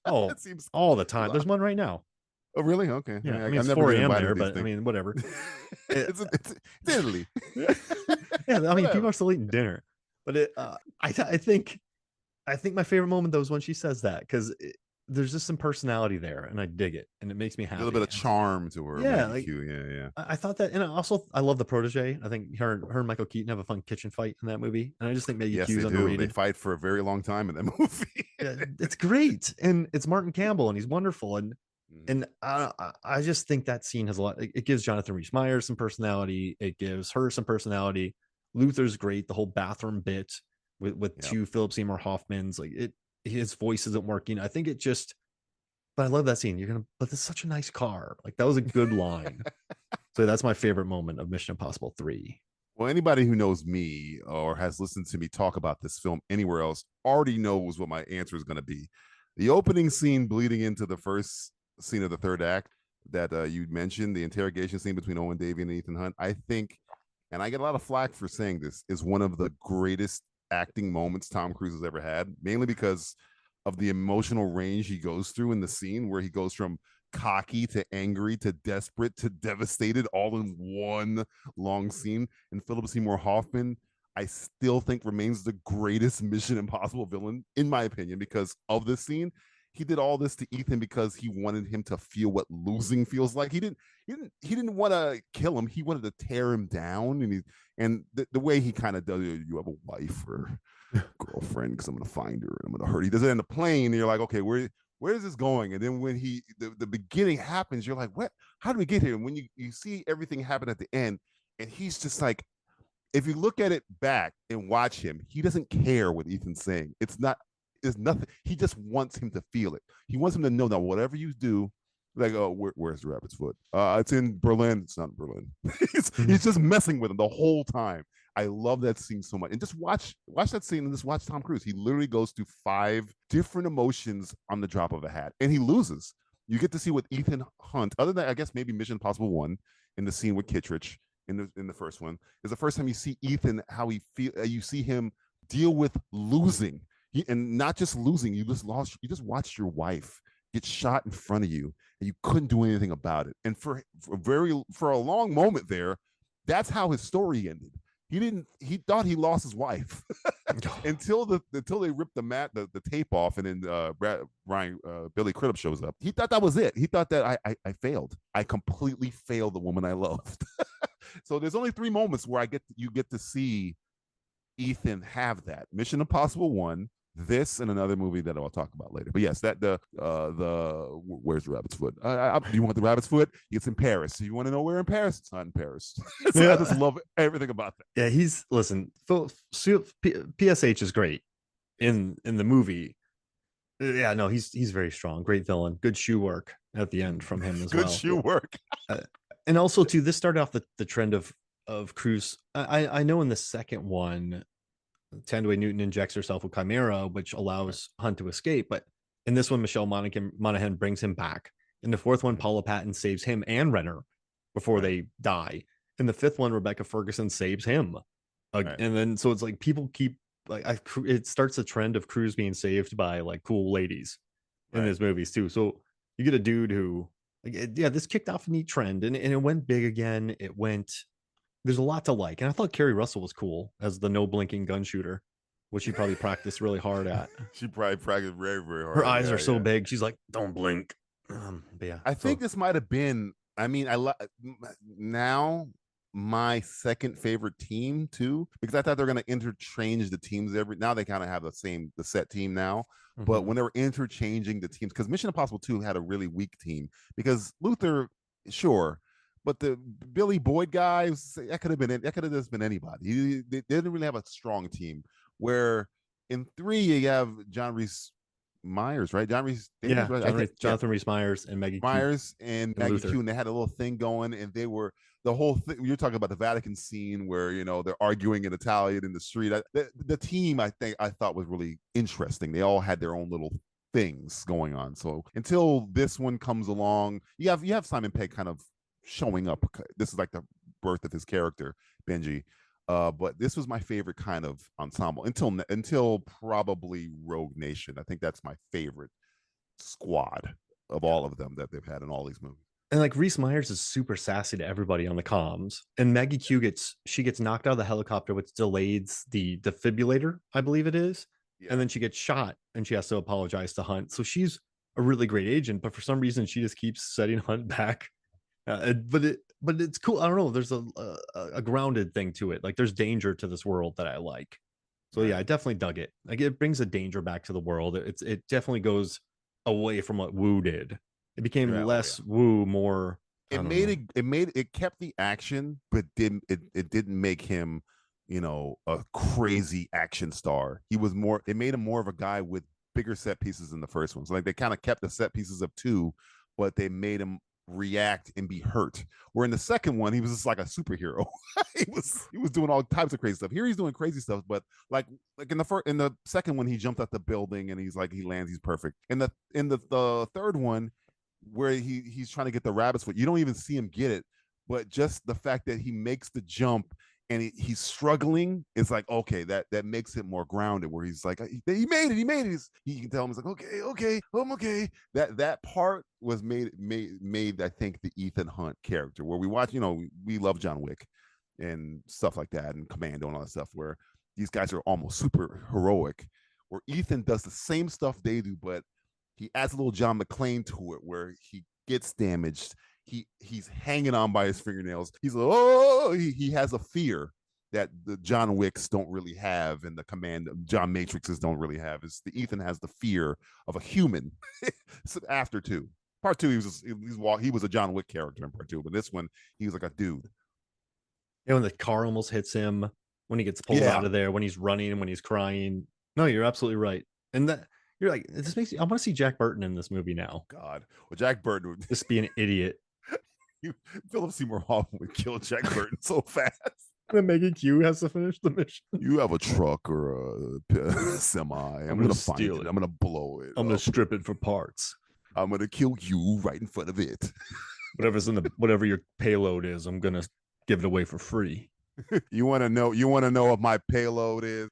it seems all the time. There's one right now. Oh, really? Okay. Yeah, I mean, it's 4 a.m. there, but I mean, whatever. it's Italy. Yeah, I mean, people are still eating dinner. But I think my favorite moment though is when she says that, because there's just some personality there, and I dig it, and it makes me happy. A little bit of charm to her. Yeah, like, yeah. I thought that, and I love the protege. I think her and Michael Keaton have a fun kitchen fight in that movie, and I just think Maggie Q's underrated. They fight for a very long time in that movie. It's great, and it's Martin Campbell, and he's wonderful, and I just think that scene has a lot. It gives Jonathan Rhys-Meyers some personality. It gives her some personality. Luther's great. The whole bathroom bit with two Philip Seymour Hoffmans, like his voice isn't working. I think it just, but I love that scene. But it's such a nice car. Like that was a good line. So that's my favorite moment of Mission Impossible 3. Well, anybody who knows me or has listened to me talk about this film anywhere else already knows what my answer is going to be. The opening scene bleeding into the first scene of the third act that you mentioned, the interrogation scene between Owen Davian and Ethan Hunt, I think, and I get a lot of flack for saying this, is one of the greatest acting moments Tom Cruise has ever had, mainly because of the emotional range he goes through in the scene, where he goes from cocky to angry to desperate to devastated all in one long scene. And Philip Seymour Hoffman, I still think, remains the greatest Mission Impossible villain, in my opinion, because of this scene. He did all this to Ethan because he wanted him to feel what losing feels like. He didn't want to kill him. He wanted to tear him down. And the way he kind of does it, you have a wife or girlfriend, because I'm going to find her and I'm going to hurt. He does it in the plane, and you're like, okay, where is this going? And then when the beginning happens, you're like, what? How do we get here? And when you see everything happen at the end, and he's just like, if you look at it back and watch him, he doesn't care what Ethan's saying. It's nothing. He just wants him to feel it. He wants him to know that whatever you do, like, oh, where's the rabbit's foot? It's in Berlin. It's not in Berlin. He's just messing with him the whole time. I love that scene so much. And just watch that scene and just watch Tom Cruise. He literally goes through 5 different emotions on the drop of a hat, and he loses. You get to see with Ethan Hunt, other than I guess maybe Mission Impossible 1 in the scene with Kittredge in the first one, is the first time you see Ethan, how he feel. You see him deal with losing. And not just losing, you just watched your wife get shot in front of you, and you couldn't do anything about it. And for a long moment there, that's how his story ended. He thought he lost his wife until they ripped the tape off, and then Billy Crudup shows up. He thought that was it. He thought that I failed. I completely failed the woman I loved. So there's only 3 moments where you get to see Ethan have that. Mission Impossible 1, this, and another movie that I'll talk about later. But yes, that the where's the rabbit's foot? You want the rabbit's foot? It's in Paris. You want to know where in Paris? It's not in Paris. So I just love everything about that. Yeah, PSH is great in the movie. Yeah, no, he's very strong. Great villain. Good shoe work at the end from him as well. Good shoe work. And also too, this started off the trend of Cruise. I know in the second one, Thandwe Newton injects herself with Chimera, which allows Hunt to escape. But in this one, Michelle Monaghan brings him back. In the fourth one, Paula Patton saves him and Renner before they die. In the fifth one, Rebecca Ferguson saves him. And then so it's like people keep it starts a trend of Cruise being saved by like cool ladies in his movies too. So you get a dude who this kicked off a neat trend, and it went big again. It went there's a lot to like. And I thought Kerry Russell was cool as the no blinking gun shooter, which she probably practiced really hard at. She probably practiced very, very hard. Her eyes are so big. She's like, don't blink. But yeah, I think this might have been. I mean, now my second favorite team too, because I thought they're going to interchange the teams now they kind of have the set team now. But when they were interchanging the teams, because Mission Impossible 2 had a really weak team because Luther, sure, but the Billy Boyd guy, that could have just been anybody. They didn't really have a strong team. Where in 3 you have John Rhys Myers, right? John Rhys, right? Jonathan Rhys Myers and Maggie Myers and Maggie Q, and they had a little thing going, and they were the whole thing. You're talking about the Vatican scene where they're arguing in Italian in the street. The team I thought was really interesting. They all had their own little things going on. So until this one comes along, you have Simon Pegg kind of showing up. This is like the birth of his character, Benji. But this was my favorite kind of ensemble until probably Rogue Nation. I think that's my favorite squad of all of them that they've had in all these movies. And like Rhys Myers is super sassy to everybody on the comms, and Maggie Q gets knocked out of the helicopter, which delays the defibrillator, I believe it is, and then she gets shot, and she has to apologize to Hunt. So she's a really great agent, but for some reason she just keeps setting Hunt back. But it's cool. I don't know. There's a grounded thing to it. Like there's danger to this world that I like. So yeah, I definitely dug it. Like it brings a danger back to the world. It definitely goes away from what Woo did. It became less Woo, more. It kept the action, but didn't make him, a crazy action star. He was more. It made him more of a guy with bigger set pieces than the first one. So like they kind of kept the set pieces of 2, but they made him react and be hurt. Where in the second one, he was just like a superhero. he was doing all types of crazy stuff. Here he's doing crazy stuff, but like in the second one, he jumped out the building and he lands, he's perfect. In the third one, where he's trying to get the rabbit's foot, you don't even see him get it, but just the fact that he makes the jump and he's struggling, it's like, okay, that makes it more grounded, where he's like, he made it. He can tell him, he's like, okay, I'm okay. That part was made, I think, the Ethan Hunt character, where we watch, we love John Wick and stuff like that, and Commando and all that stuff, where these guys are almost super heroic, where Ethan does the same stuff they do, but he adds a little John McClane to it, where he gets damaged. He's hanging on by his fingernails. He's like, he has a fear that the John Wicks don't really have, and the John Matrixes don't really have. The Ethan has the fear of a human. So after 2, part 2, he was a John Wick character in part 2, but this one he was like a dude. When the car almost hits him, when he gets pulled out of there, when he's running, when he's crying. No, you're absolutely right, and that. You're like, this makes me. I want to see Jack Burton in this movie now. God, well, Jack Burton would just be an idiot. Philip Seymour Hoffman would kill Jack Burton so fast. And then Maggie Q has to finish the mission. You have a truck or a semi. I'm gonna find it. I'm gonna blow it. I'm gonna strip it for parts. I'm gonna kill you right in front of it. Whatever your payload is, I'm gonna give it away for free. You want to know what my payload is?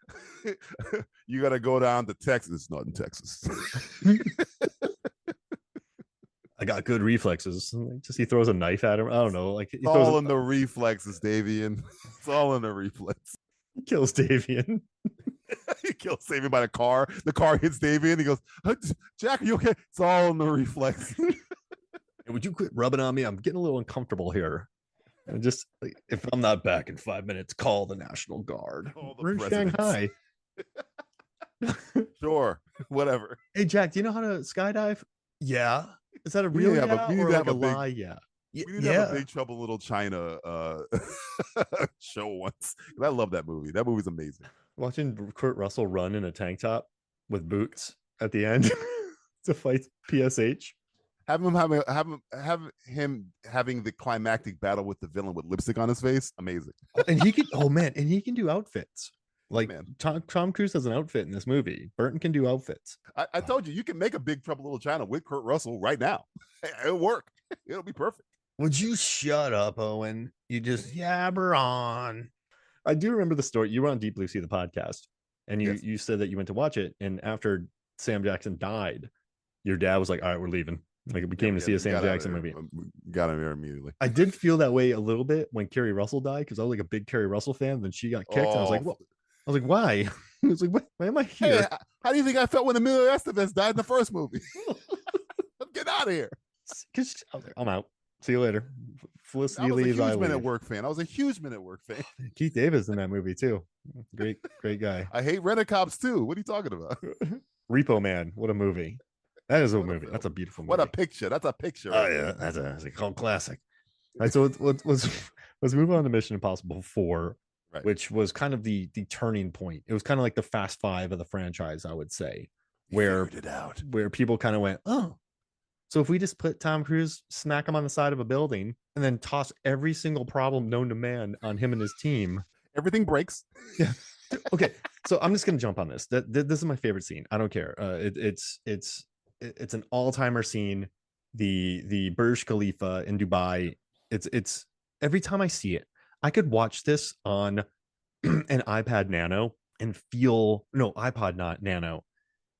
You got to go down to Texas. It's not in Texas. I got good reflexes. Just he throws a knife at him. I don't know. Like it's all in the reflexes, Davian. It's all in the reflex. He kills Davian. He kills Davian by the car. The car hits Davian. He goes, Jack, are you okay? It's all in the reflex. Hey, would you quit rubbing on me? I'm getting a little uncomfortable here. And just if I'm not back in 5 minutes, call the National Guard. We're in Shanghai. Sure, whatever. Hey Jack, do you know how to skydive? Yeah. Is that a real lie? Yeah. We need to have a Big Trouble in Little China show once. I love that movie. That movie's amazing. Watching Kurt Russell run in a tank top with boots at the end to fight PSH. Have him having the climactic battle with the villain with lipstick on his face. Amazing. And he can do outfits. Like Tom Cruise has an outfit in this movie. Burton can do outfits. I told you can make a Big Trouble in Little China with Kurt Russell right now. It'll work. It'll be perfect. Would you shut up, Owen? You just yabber on. I do remember the story. You were on Deep Blue Sea, the podcast, and you said that you went to watch it, and after Sam Jackson died, your dad was like, "All right, we're leaving. Like we came to see a Sam Jackson movie. Got him there immediately. I did feel that way a little bit when Kerry Russell died because I was like a big Kerry Russell fan. Then she got kicked. And I was like, "What?" I was like, "Why?" I was like, "Why am I here?" Hey, how do you think I felt when Emilio Estevez died in the first movie? Get out of here. I'm out. See you later. Felicity leaves. I was a huge Men at Work fan. I was a huge Men at Work fan. Keith Davis in that movie too. Great guy. I hate Rent-A-Cops too. What are you talking about? Repo Man. What a movie. That is a movie. That's a beautiful movie. What a picture. That's a picture. Oh yeah, that's a cult classic. All right, so let's move on to Mission Impossible 4, right, which was kind of the turning point. It was kind of like the Fast Five of the franchise, I would say, where people kind of went, oh, so if we just put Tom Cruise, smack him on the side of a building, and then toss every single problem known to man on him and his team, everything breaks. Yeah. Okay, so I'm just gonna jump on this. This is my favorite scene. I don't care. It's an all-timer scene. The Burj Khalifa in Dubai. It's every time I see it, I could watch this on an iPad Nano and iPod not Nano,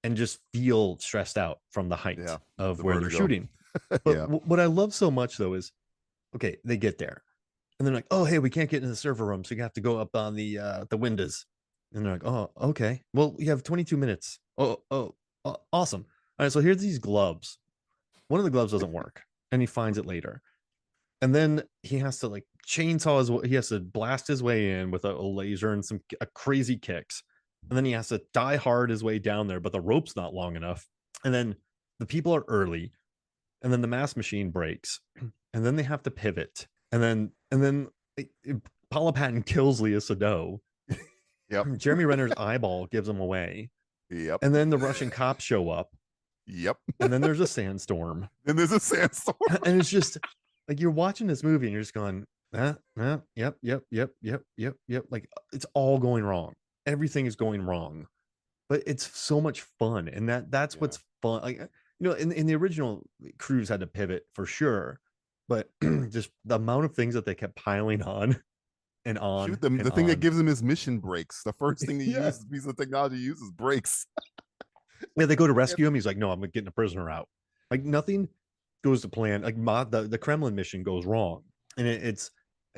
and just feel stressed out from the height of where they're shooting. But what I love so much though is, okay, they get there and they're like, oh, hey, we can't get into the server room, so you have to go up on the windows. And they're like, oh, okay, well, you have 22 minutes. Oh, awesome. All right, so here's these gloves. One of the gloves doesn't work, and he finds it later. And then he has to he has to blast his way in with a laser and some crazy kicks. And then he has to die hard his way down there, but the rope's not long enough. And then the people are early, and then the mass machine breaks, and then they have to pivot. And then Paula Patton kills Lea Seydoux. Yep. Jeremy Renner's eyeball gives him away. Yep. And then the Russian cops show up. Yep. And then there's a sandstorm. And And it's just like you're watching this movie and you're just going, yep. Like it's all going wrong. Everything is going wrong. But it's so much fun. And that's what's fun. Like, in the original, Cruise had to pivot for sure. But just the amount of things that they kept piling on and on. Shoot, the thing that gives him his mission brakes. The first thing he uses, piece of technology he uses brakes. Yeah, they go to rescue him. He's like, no, I'm getting a prisoner out. Like nothing goes to plan. Like the Kremlin mission goes wrong. And it's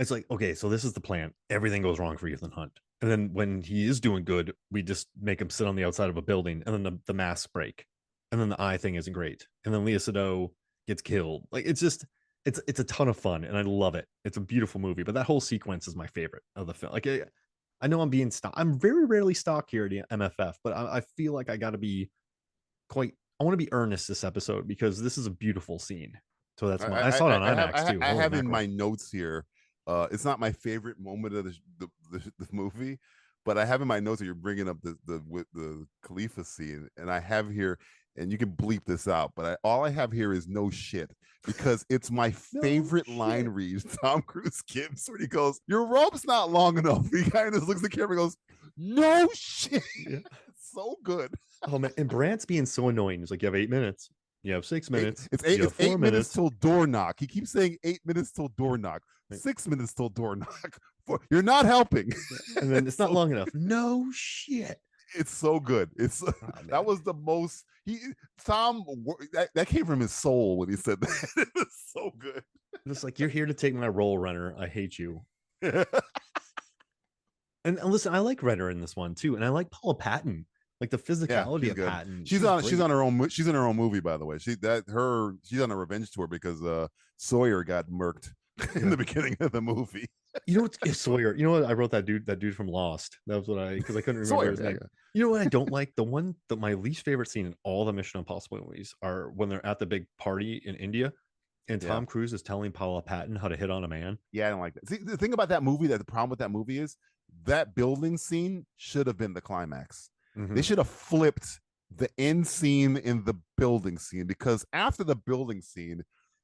like, okay, so this is the plan. Everything goes wrong for Ethan Hunt. And then when he is doing good, we just make him sit on the outside of a building, and then the masks break. And then the eye thing isn't great. And then Lea Seydoux gets killed. Like it's just it's a ton of fun, and I love it. It's a beautiful movie, but that whole sequence is my favorite of the film. Like I know I'm being stock. I'm very rarely stock here at MFF, but I feel like I got to be I want to be earnest this episode because this is a beautiful scene. So that's I saw it on IMAX too. I have in my notes here. It's not my favorite moment of the movie, but I have in my notes that you're bringing up the Khalifa scene, and I have here, and you can bleep this out, but all I have here is no shit, because it's my favorite line read Tom Cruise gives when he goes, "Your rope's not long enough." He kind of looks at the camera and goes, "No shit." Yeah. So good. Oh man, and Brant's being so annoying. He's like, you have 8 minutes. You have 6 minutes. It's 8 minutes till door knock. He keeps saying 8 minutes till door knock. 6 minutes till door knock. You're not helping. And then it's not long enough. No shit. It's so good. It's that was the most that came from his soul when he said that. It was so good. It's like, you're here to take my role, Renner. I hate you. And listen, I like Renner in this one too, and I like Paula Patton. Like the physicality of good. Patton. She's on her own. She's in her own movie, by the way. She's on a revenge tour because Sawyer got murked in the beginning of the movie. You know what's Sawyer? You know what? I wrote that dude from Lost. That was what because I couldn't remember his name. Yeah. You know what I don't like? My least favorite scene in all the Mission Impossible movies are when they're at the big party in India, and Tom Cruise is telling Paula Patton how to hit on a man. Yeah, I don't like that. See, the thing about that movie, the problem with that movie is that building scene should have been the climax. Mm-hmm. They should have flipped the end scene in the building scene, because after the building scene,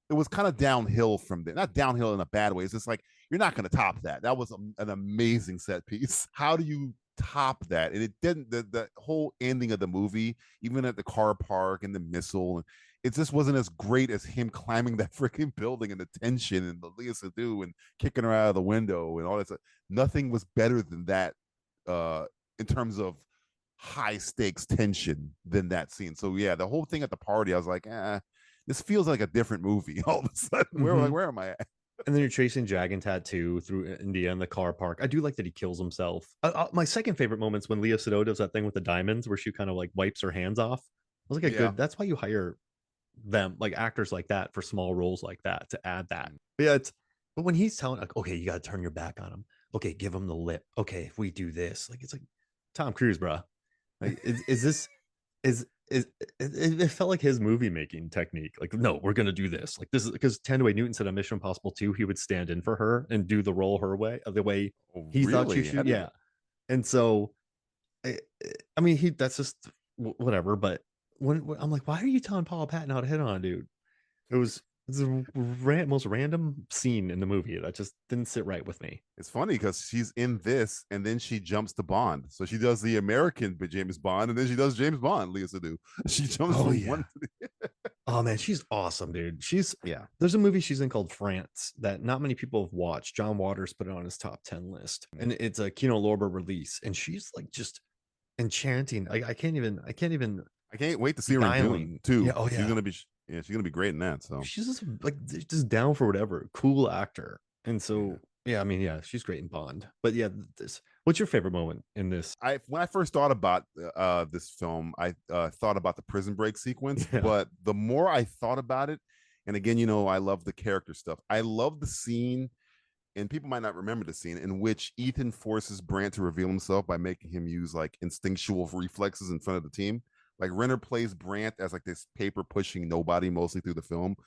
it was kind of downhill from there. Not downhill in a bad way. It's just like, you're not going to top that. That was an amazing set piece. How do you top that? And it didn't. The whole ending of the movie, even at the car park and the missile, it just wasn't as great as him climbing that freaking building and the tension and the Lea Seydoux and kicking her out of the window and all that stuff. Nothing was better than that in terms of high stakes tension than that scene. So yeah, the whole thing at the party, I was like, this feels like a different movie all of a sudden. Where am I at? And then you're chasing Dragon Tattoo through India in the car park. I do like that he kills himself. My second favorite moment's when Leah Sado does that thing with the diamonds where she kind of like wipes her hands off. I was like, good. That's why you hire them, like actors like that, for small roles like that, to add that. But yeah, but when he's telling, like, okay, you got to turn your back on him. Okay, give him the lip. Okay, if we do this, like, it's like Tom Cruise, bro. Like, is this it felt like his movie making technique. Like, no, we're gonna do this. Like, this is because Thandwe Newton said on Mission Impossible 2, he would stand in for her and do the role her way, the way he thought she should. Yeah, and so, I mean, that's just whatever. But when I'm like, why are you telling Paula Patton how to hit on a dude? It was the most random scene in the movie that just didn't sit right with me. It's funny because she's in this and then she jumps to Bond. So she does the American James Bond and then she does James Bond, Leah Sado. She jumps from one to the Oh man, she's awesome, dude. There's a movie she's in called France that not many people have watched. John Waters put it on his top 10 list. And it's a Kino Lorber release. And she's like just enchanting. I can't wait to see her in Dune too. Yeah, she's gonna be great in that. So she's just like just down for whatever. Cool actor. And so I mean, she's great in Bond. But yeah, what's your favorite moment in this? When I first thought about this film, I thought about the prison break sequence. But the more I thought about it, and again, I love the character stuff. I love the scene, and people might not remember the scene in which Ethan forces Brandt to reveal himself by making him use like instinctual reflexes in front of the team. Like Renner plays Brandt as like this paper pushing nobody mostly through the film.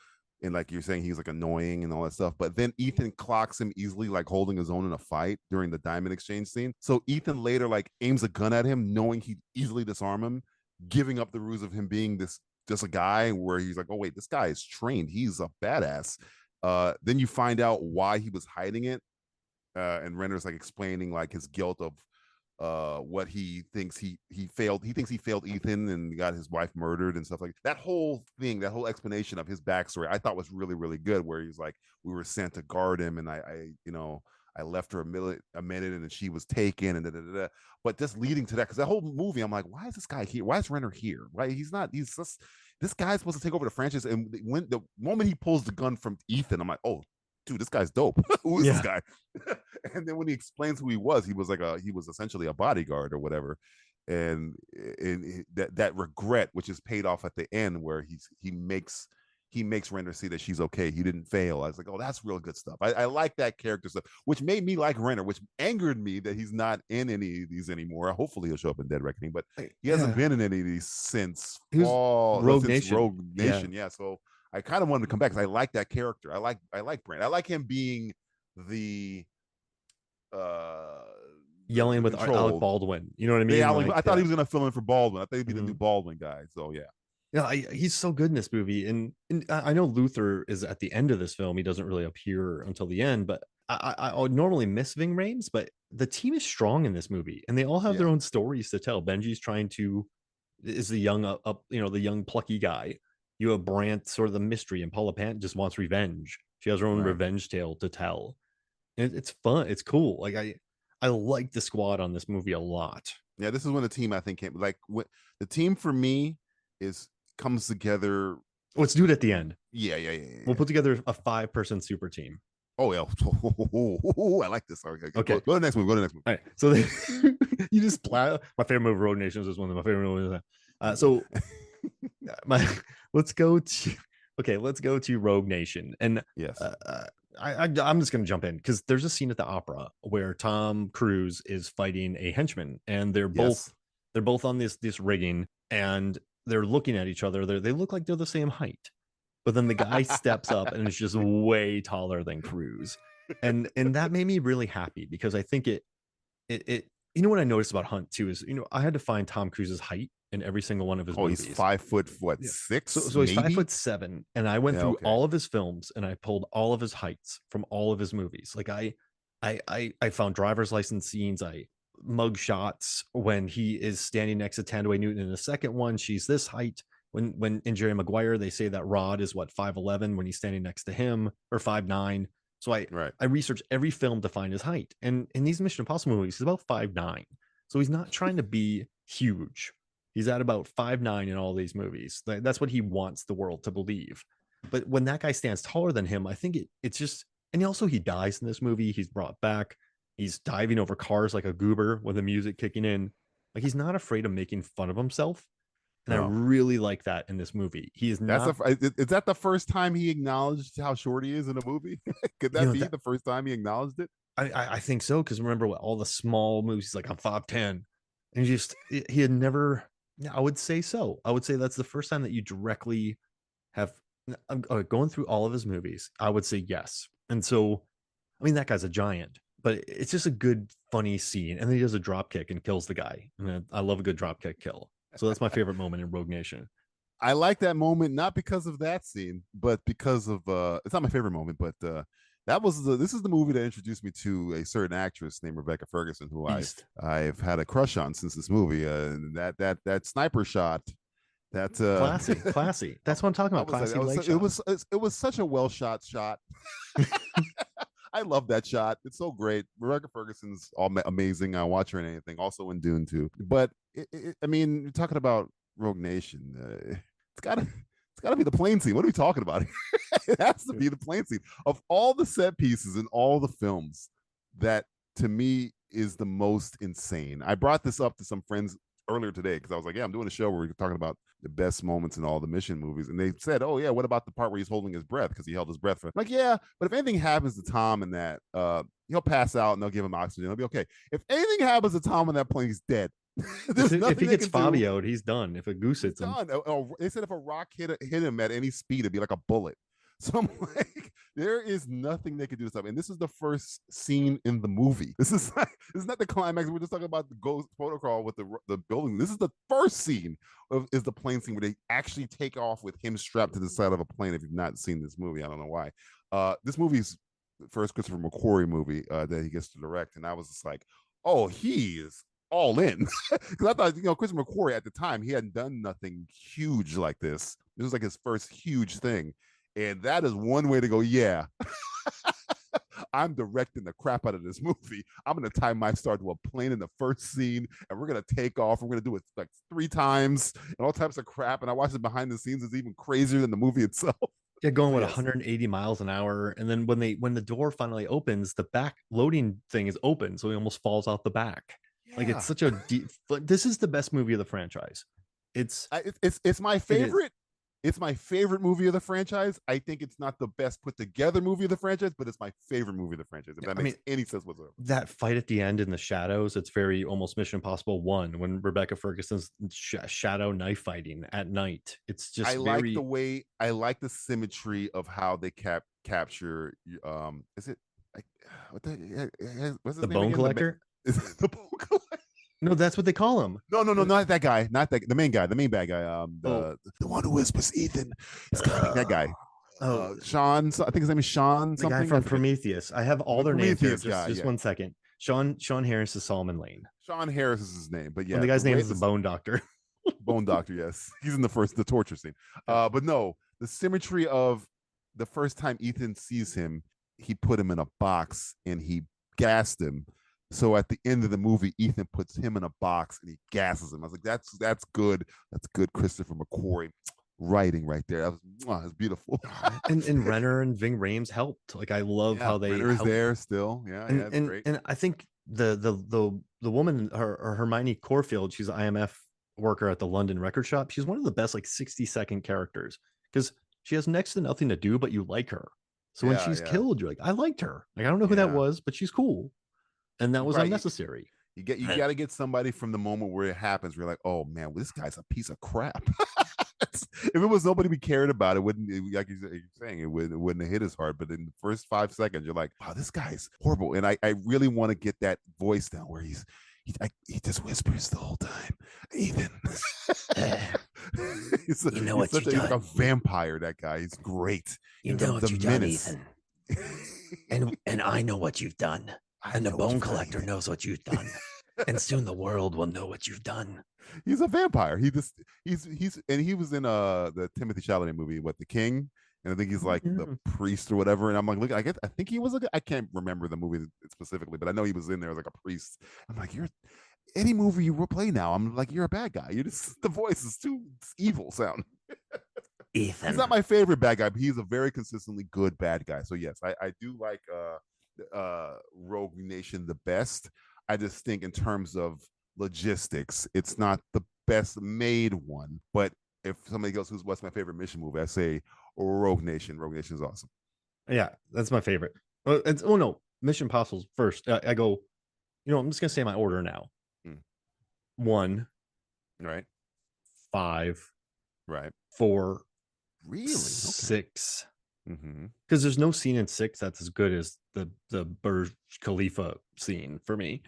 And like you're saying, he's like annoying and all that stuff. But then Ethan clocks him easily, like holding his own in a fight during the diamond exchange scene. So Ethan later like aims a gun at him, knowing he'd easily disarm him, giving up the ruse of him being just a guy where he's like, oh wait, this guy is trained. He's a badass. Then you find out why he was hiding it. And Renner's like explaining like his guilt of what he thinks he failed. He thinks he failed Ethan and got his wife murdered and stuff like that. Whole thing, that whole explanation of his backstory, I thought was really, really good. Where he's like, we were sent to guard him, and I left her a minute, and she was taken, and da, da, da, da. But just leading to that, because that whole movie, I'm like, why is this guy here? Why is Renner here? Right? He's not. He's just, this guy's supposed to take over the franchise. And when the moment he pulls the gun from Ethan, I'm like, oh, dude, this guy's dope. Who is this guy? And then when he explains who he was essentially a bodyguard or whatever. And that regret, which is paid off at the end, where he makes Renner see that she's okay. He didn't fail. I was like, oh, that's real good stuff. I like that character stuff, which made me like Renner, which angered me that he's not in any of these anymore. Hopefully he'll show up in Dead Reckoning, but he hasn't been in any of these since Rogue Nation. Yeah. So I kind of wanted to come back because I like that character. I like Brandt. I like him being the yelling with Alec Baldwin. You know what I mean? Yeah, I thought he was gonna fill in for Baldwin. I thought he'd be the new Baldwin guy. So yeah. Yeah, he's so good in this movie. And I know Luther is at the end of this film. He doesn't really appear until the end, but I would normally miss Ving Rhames, but the team is strong in this movie and they all have their own stories to tell. Benji's is the young the young plucky guy. You have Brandt, sort of the mystery, and Paula Patton just wants revenge. She has her own revenge tale to tell. And it's fun. It's cool. Like I like the squad on this movie a lot. Yeah, this is when the team I think the team for me comes together. Let's do it at the end. Yeah. We'll put together a 5-person super team. Oh yeah, I like this. Okay. Go to the next movie. All right. So you just my favorite movie, Road Nations, is one of my favorite movies. So let's go to Rogue Nation. And yes, I'm just gonna jump in because there's a scene at the opera where Tom Cruise is fighting a henchman, and they're both on this rigging, and they're looking at each other. They look like they're the same height, but then the guy steps up and is just way taller than Cruise, and that made me really happy because I think it you know what I noticed about Hunt too is I had to find Tom Cruise's height in every single one of his movies. He's 5'6". So he's 5'7", and I went through all of his films and I pulled all of his heights from all of his movies. Like I found driver's license scenes, mug shots when he is standing next to Thandwe Newton in the second one. She's this height. When in Jerry Maguire they say that Rod is 5'11" when he's standing next to him, or 5'9". So I researched every film to find his height, and in these Mission Impossible movies he's about 5'9", so he's not trying to be huge. He's at about 5'9" in all these movies. That's what he wants the world to believe. But when that guy stands taller than him, I think it's just, and also he dies in this movie. He's brought back. He's diving over cars like a goober with the music kicking in. Like he's not afraid of making fun of himself. And I No. really like that in this movie. He is not. Is that the first time he acknowledged how short he is in a movie? Could that be the first time he acknowledged it? I think so, because remember what all the small movies, he's like, I'm 5'10", and he had never. Yeah, I would say so. I would say that's the first time that you directly have going through all of his movies. I would say yes. And so, I mean, that guy's a giant, but it's just a good, funny scene. And then he does a drop kick and kills the guy. And I love a good drop kick kill. So that's my favorite moment in Rogue Nation. I like that moment, not because of that scene, but because of it's not my favorite moment, but this is the movie that introduced me to a certain actress named Rebecca Ferguson, who I've had a crush on since this movie. That sniper shot, that classy. That's what I'm talking about. Classy. It was such a well shot. I love that shot. It's so great. Rebecca Ferguson's amazing. I watch her in anything. Also in Dune too. But I mean, you're talking about Rogue Nation. It's gotta be the plane scene. What are we talking about? It has to be the plane scene. Of all the set pieces in all the films, that to me is the most insane. I brought this up to some friends earlier today because I was like, yeah, I'm doing a show where we're talking about the best moments in all the mission movies. And they said, oh yeah, what about the part where he's holding his breath? Because he held his breath for, I'm like, yeah, but if anything happens to Tom in that, he'll pass out and they'll give him oxygen. He'll be okay. If anything happens to Tom on that plane, he's dead. If he gets Fabio'd, he's done. If a goose hits him, they said if a rock hit him at any speed, it'd be like a bullet. So I'm like, there is nothing they could do to stop. And this is the first scene in the movie. This is not the climax. We're just talking about the ghost protocol with the building. This is the first scene is the plane scene where they actually take off with him strapped to the side of a plane. If you've not seen this movie, I don't know why. This movie's the first Christopher McQuarrie movie that he gets to direct, and I was just like, oh, he is all in, because I thought, Christopher McQuarrie at the time, he hadn't done nothing huge like this. This was like his first huge thing. And that is one way to go, yeah, I'm directing the crap out of this movie. I'm going to tie my star to a plane in the first scene, and we're going to take off. We're going to do it like 3 times and all types of crap. And I watched it behind the scenes. It's even crazier than the movie itself. Yeah, going with 180 miles an hour. And then when the door finally opens, the back loading thing is open. So he almost falls out the back. Yeah. Like it's such a deep, this is the best movie of the franchise. It's my favorite. It's my favorite movie of the franchise. I think it's not the best put together movie of the franchise, but it's my favorite movie of the franchise. If that makes any sense whatsoever. That fight at the end in the shadows, it's very almost Mission Impossible 1 when Rebecca Ferguson's shadow knife fighting at night. It's just like the symmetry of how they capture. Is it what's his name Bone Collector? Is it the Bone Collector? No, that's what they call him. No, not that guy. Not the main guy. The main bad guy. The one who whispers Ethan. That guy. Sean. I think his name is Sean. The guy from Prometheus. I have all their names here. Just 1 second. Sean Harris is Solomon Lane. Sean Harris is his name, but yeah, and the guy's name is the Bone Doctor. Bone Doctor. Yes, he's in the torture scene. But no, the symmetry of the first time Ethan sees him, he put him in a box and he gassed him. So at the end of the movie, Ethan puts him in a box and he gasses him. I was like, that's good. That's good Christopher McQuarrie writing right there. That's beautiful. and Renner and Ving Rhames helped. Like I love how they Renner's there still. Yeah, and great. And I think the woman, her Hermione Corfield, she's an IMF worker at the London record shop. She's one of the best 60-second characters because she has next to nothing to do, but you like her. So when she's killed, you're like, I liked her. Like I don't know who that was, but she's cool. And that was unnecessary. You got to get somebody from the moment where it happens. Where you're like, oh man, this guy's a piece of crap. If it was nobody we cared about, it wouldn't. Like you're saying, it wouldn't have hit as hard. But in the first 5 seconds, you're like, wow, this guy's horrible. And I really want to get that voice down where he just whispers the whole time, Ethan. He's like a vampire. That guy, he's great. You know what you've done, Ethan. and I know what you've done. And the Bone Collector knows what you've done. And soon the world will know what you've done. He's a vampire. He was in the Timothy Chalamet movie, The King, and I think he's like the priest or whatever. And I'm like, look, I think he was I can't remember the movie specifically, but I know he was in there as like a priest. I'm like, any movie you play now, I'm like, you're a bad guy. You just the voice is too evil sound. Ethan. He's not my favorite bad guy, but he's a very consistently good bad guy. So yes, I do like Rogue Nation the best. I just think in terms of logistics, it's not the best made one. But if somebody goes, what's my favorite mission movie? I say Rogue Nation. Rogue Nation is awesome. Yeah, that's my favorite. Oh no, Mission Impossible's first. I go, I'm just gonna say my order now. 1, right, 5, right, 4, really, 6. Mm-hmm. Because there's no scene in 6 that's as good as the Burj Khalifa scene for me.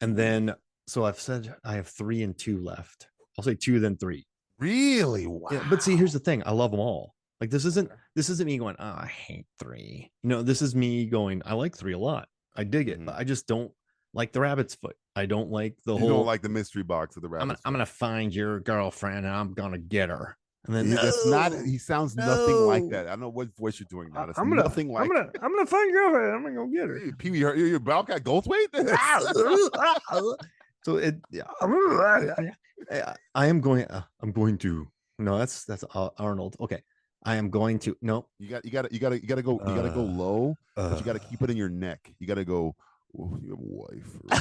And then so I've said I have 3 and 2 left. I'll say 2, then 3. Really? Wow. Yeah, but see, here's the thing. I love them all. Like this isn't me going, oh, I hate 3. This is me going, I like 3 a lot. I dig it, but I just don't like the rabbit's foot. I don't like the whole. You don't like the mystery box of the rabbit's I'm gonna find your girlfriend and I'm gonna get her. And then that's not. He sounds nothing like that. I don't know what voice you're doing now. I'm gonna find your girlfriend. I'm gonna go get her. Pee Wee, your Bobcat Goldthwait. So I am going. I'm going to. No, that's Arnold. Okay, I am going to. No, you gotta go low, but you gotta keep it in your neck. You gotta go. Well, you have a wife or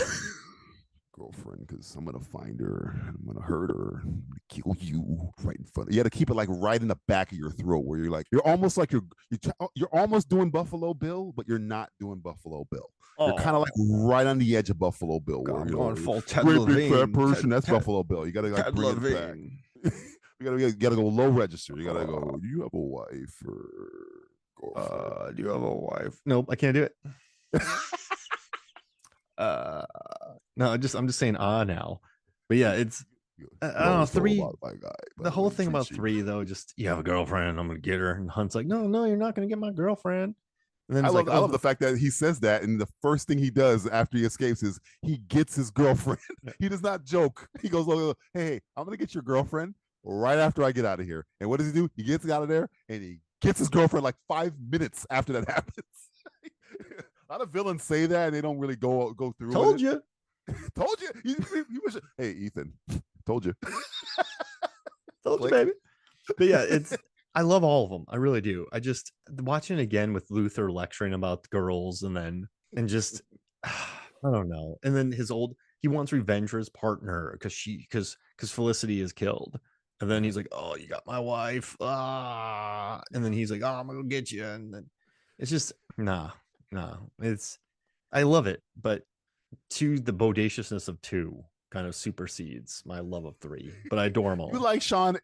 girlfriend, because I'm gonna find her. I'm gonna hurt her. I'm gonna kill you right in front. You got to keep it like right in the back of your throat, where you're almost like you're almost doing Buffalo Bill, but you're not doing Buffalo Bill. You're kind of like right on the edge of Buffalo Bill. Where you're going full Ted Levine. Fat person. That's Buffalo Bill. You gotta like bring it back. You gotta go low register. You gotta go. Do you have a wife or girlfriend? Do you have a wife? Nope, I can't do it. No, I'm just saying now. But yeah, it's I don't know, 3. The whole thing about 3 though, just you have a girlfriend, I'm gonna get her, and Hunt's like, no, you're not gonna get my girlfriend. And then I love the fact that he says that, and the first thing he does after he escapes is he gets his girlfriend. He does not joke. He goes, hey, I'm gonna get your girlfriend right after I get out of here. And what does he do? He gets out of there and he gets his girlfriend like 5 minutes after that happens. A lot of villains say that and they don't really go through. Told you. Told you. Hey, Ethan. Told you. Told you, baby. But yeah, I love all of them. I really do. I just watching it again with Luther lecturing about the girls and just I don't know. And then he wants revenge for his partner because Felicity is killed. And then he's like, oh, you got my wife. And then he's like, oh, I'm gonna go get you. And then it's just nah. I love it, but the bodaciousness of 2 kind of supersedes my love of 3. But I adore them all. You like Sean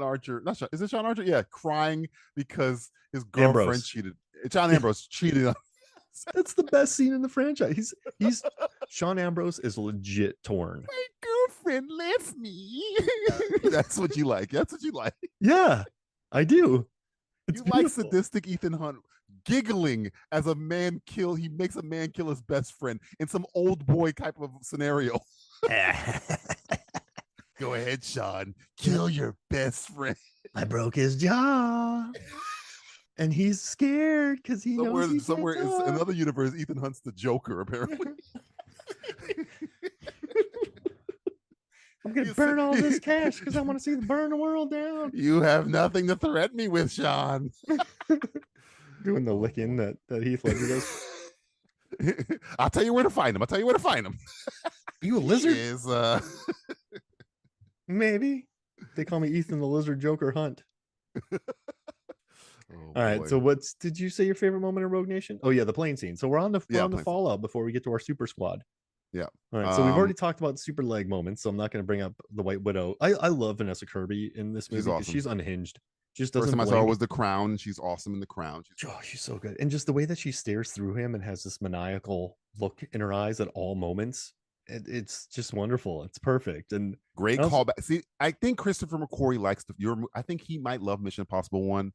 Archer? Not Sean. Is it Sean Archer? Yeah, crying because his girlfriend cheated. John Ambrose cheated on. That's the best scene in the franchise. He's Sean Ambrose is legit torn. My girlfriend left me. That's what you like. Yeah, I do. It's beautiful. Like sadistic Ethan Hunt giggling as he makes a man kill his best friend in some old boy type of scenario. Go ahead, Sean. Kill your best friend. I broke his jaw. And he's scared because he knows somewhere in another universe, Ethan Hunt's the Joker, apparently. I'm gonna burn all this cash because I want to burn the world down. You have nothing to threaten me with, Sean. Doing the licking that Heath Ledger does. I'll tell you where to find him. You a lizard? Is, Maybe. They call me Ethan the Lizard Joker Hunt. All right. Boy. So did you say your favorite moment in Rogue Nation? Oh yeah, the plane scene. So we're on the Fallout before we get to our super squad. Yeah. All right. So we've already talked about the super leg moments. So I'm not going to bring up the White Widow. I love Vanessa Kirby in this movie because awesome. she's unhinged. She just doesn't. First time I saw her was The Crown. She's awesome in The Crown. She's so good. And just the way that she stares through him and has this maniacal look in her eyes at all moments. It's just wonderful. It's perfect. And great callback. See, I think Christopher McQuarrie likes I think he might love Mission Impossible 1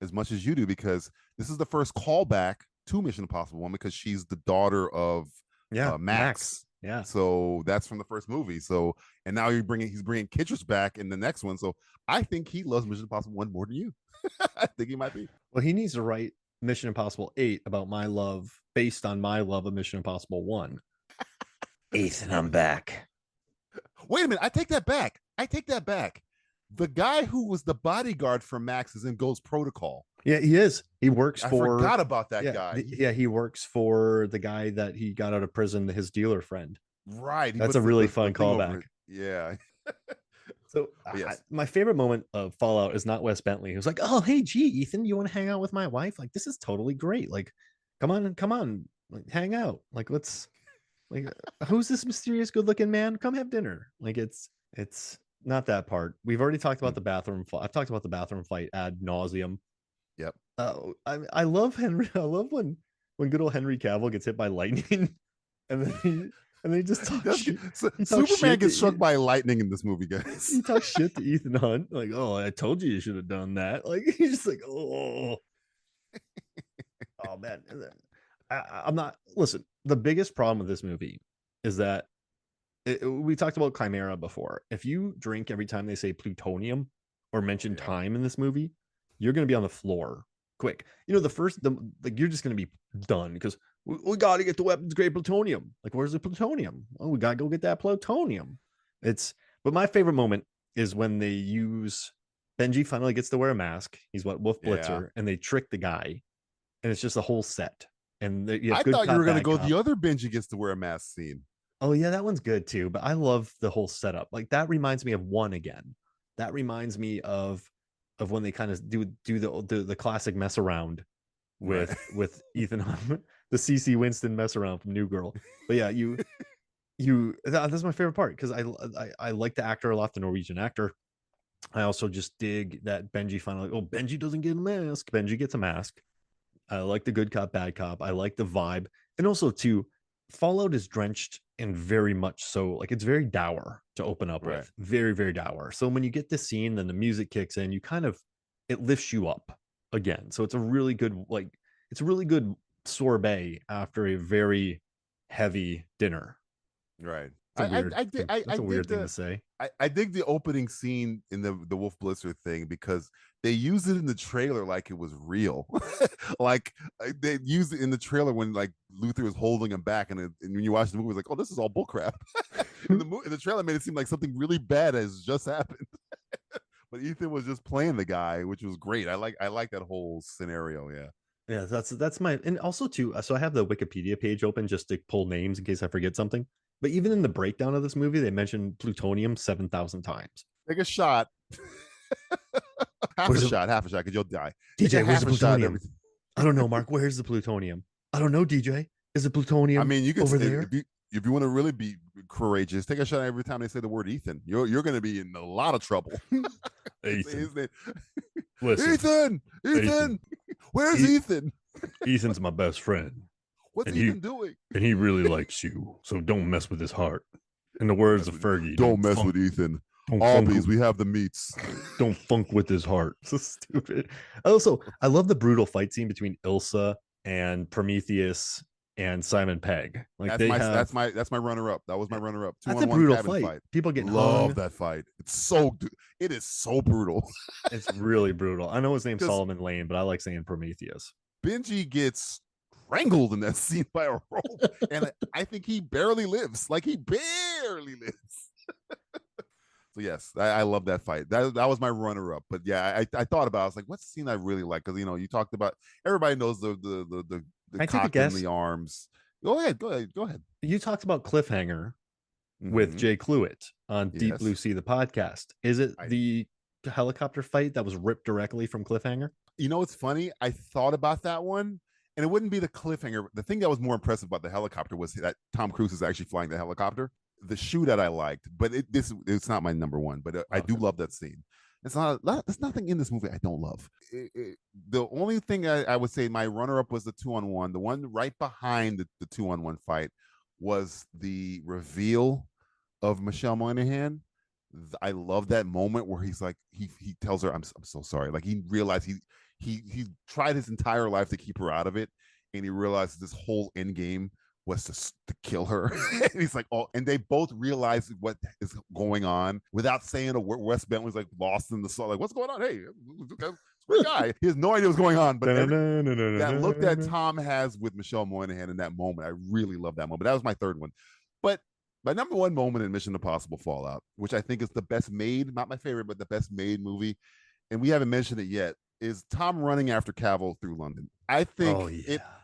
as much as you do, because this is the first callback to Mission Impossible 1 because she's the daughter of Max. Yeah. So that's from the first movie. So, and now he's bringing Kitchers back in the next one. So I think he loves Mission Impossible 1 more than you. I think he might be. Well, he needs to write Mission Impossible 8 about my love based on my love of Mission Impossible 1. Ethan, I'm back. Wait a minute. I take that back. The guy who was the bodyguard for Max is in Ghost Protocol. Yeah, he is. He works I for. forgot about that yeah, guy. He works for the guy that he got out of prison, his dealer friend. Right. That's a really fun callback. Yeah. So yes. my favorite moment of Fallout is not Wes Bentley, who's like, "Oh, hey, gee, Ethan, you want to hang out with my wife? Like, this is totally great. Like, come on, like, hang out. Like, let's like, who's this mysterious, good-looking man? Come have dinner." Like, it's not that part. We've already talked about the bathroom fight. I've talked about the bathroom fight ad nauseum. Yep. I love Henry. I love when good old Henry Cavill gets hit by lightning, and then he just talks shit. Superman gets struck by lightning in this movie, guys. He talks shit to Ethan Hunt, like, "Oh, I told you should have done that." Like, he's just like, "Oh, oh man." I'm not. Listen, the biggest problem with this movie is that we talked about Chimera before. If you drink every time they say plutonium or mention time in this movie, you're going to be on the floor quick. You know, you're just going to be done because we got to get the weapons grade plutonium. Like, where's the plutonium? Oh, we got to go get that plutonium. But my favorite moment is when they use Benji finally gets to wear a mask. He's Wolf Blitzer, and they trick the guy, and it's just a whole set. And I thought you were going to go the other Benji gets to wear a mask scene. Oh yeah, that one's good too. But I love the whole setup. Like, that reminds me of One again. That reminds me of when they kind of do the classic mess around with Ethan Hunt, the CC Winston mess around from New Girl. But yeah, that's my favorite part because I like the actor a lot, the Norwegian actor. I also just dig that Benji finally. Oh, Benji doesn't get a mask. Benji gets a mask. I like the good cop, bad cop. I like the vibe, and also too, Fallout is drenched in very much so, like, it's very dour to open up with, very, very dour. So when you get this scene, then the music kicks in, it lifts you up again. So it's a really good, sorbet after a very heavy dinner. Right. That's a weird thing to say. I dig the opening scene in the Wolf Blitzer thing because they used it in the trailer like it was real. Like, they used it in the trailer when, like, Luther was holding him back, and when you watch the movie, it's like, oh, this is all bullcrap. In the trailer made it seem like something really bad has just happened. But Ethan was just playing the guy, which was great. I like that whole scenario. Yeah, that's my, and also too. So I have the Wikipedia page open just to pull names in case I forget something. But even in the breakdown of this movie, they mentioned plutonium 7,000 times. Take a shot. half a shot, because you'll die. DJ, where's the plutonium? I don't know, Mark. Where's the plutonium? I don't know, DJ. Is the plutonium? I mean, you can over there. If you want to really be courageous, take a shot every time they say the word Ethan. You're going to be in a lot of trouble. Ethan. Listen, Ethan. Where's Ethan? Ethan's my best friend. What's Ethan doing? And he really likes you, so don't mess with his heart. In the words of Fergie, don't mess with Ethan. Albies, we have the meats. Don't funk with his heart. So stupid. Also, I love the brutal fight scene between Ilsa and Prometheus and Simon Pegg. Like, that's my runner-up. That was my runner-up. That's a brutal fight. People get love that fight. It is so brutal. It's really brutal. I know his name's Solomon Lane, but I like saying Prometheus. Benji gets strangled in that scene by a rope, and I think he barely lives. Like, he barely lives. So yes, I love that fight. That was my runner-up. But yeah, I thought about it. I was like, what's the scene I really like? Because, you talked about, everybody knows the cock in the arms. Go ahead. You talked about Cliffhanger with Jay Cluitt on Deep Blue Sea, the podcast. Is it the helicopter fight that was ripped directly from Cliffhanger? You know, it's funny. I thought about that one, and it wouldn't be the cliffhanger. The thing that was more impressive about the helicopter was that Tom Cruise is actually flying the helicopter. The shootout I liked, but it's not my number one. But I do love that scene. There's nothing in this movie I don't love. The only thing I would say my runner-up was the 2-on-1. The one right behind the 2-on-1 fight was the reveal of Michelle Monaghan. I love that moment where he's like, he tells her, I'm so sorry. Like, he realized he tried his entire life to keep her out of it, and he realized this whole end game was to kill her. And he's like, oh, and they both realize what is going on without saying a word. Wes Bentley's like lost in the song, like, what's going on? Hey, great guy. He has no idea what's going on. But that look that Tom has with Michelle Monaghan in that moment, I really love that moment. That was my third one. But My number one moment in Mission Impossible Fallout, which I think is the best made, not my favorite, but the best made movie, and we haven't mentioned it yet, is Tom running after Cavill through London. I think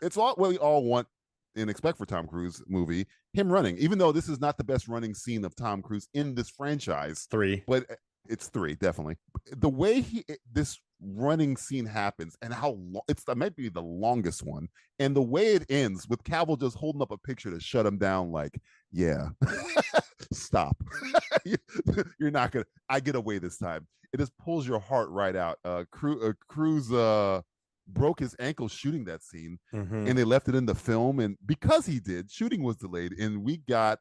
it's all what we all want and expect for Tom Cruise movie, him running, even though this is not the best running scene of Tom Cruise in this franchise. 3. But it's 3, definitely. The way this running scene happens and how long that might be the longest one, and the way it ends with Cavill just holding up a picture to shut him down, like, yeah, stop. You're not gonna, I get away this time. It just pulls your heart right out. Cruise broke his ankle shooting that scene, and they left it in the film, and because he did, shooting was delayed, and we got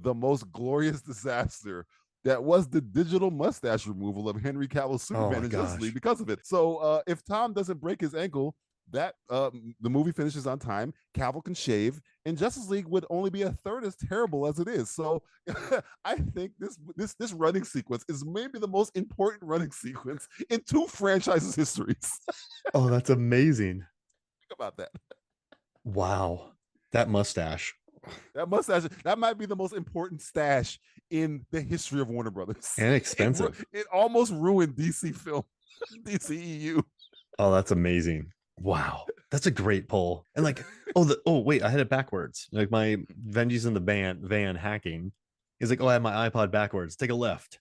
the most glorious disaster that was the digital mustache removal of Henry Cavill Superman in Justice League because of it. So if Tom doesn't break his ankle, that the movie finishes on time, Cavill can shave, and Justice League would only be a third as terrible as it is. So I think this running sequence is maybe the most important running sequence in 2 franchises' histories. Oh, that's amazing. Think about that. Wow. That mustache, that might be the most important stash in the history of Warner Brothers. And expensive. It almost ruined DC film, DCEU. Oh, that's amazing. Wow. That's a great pull. And like, wait, I had it backwards. Like my Benji's in the van hacking. He's like, oh, I have my iPod backwards. Take a left.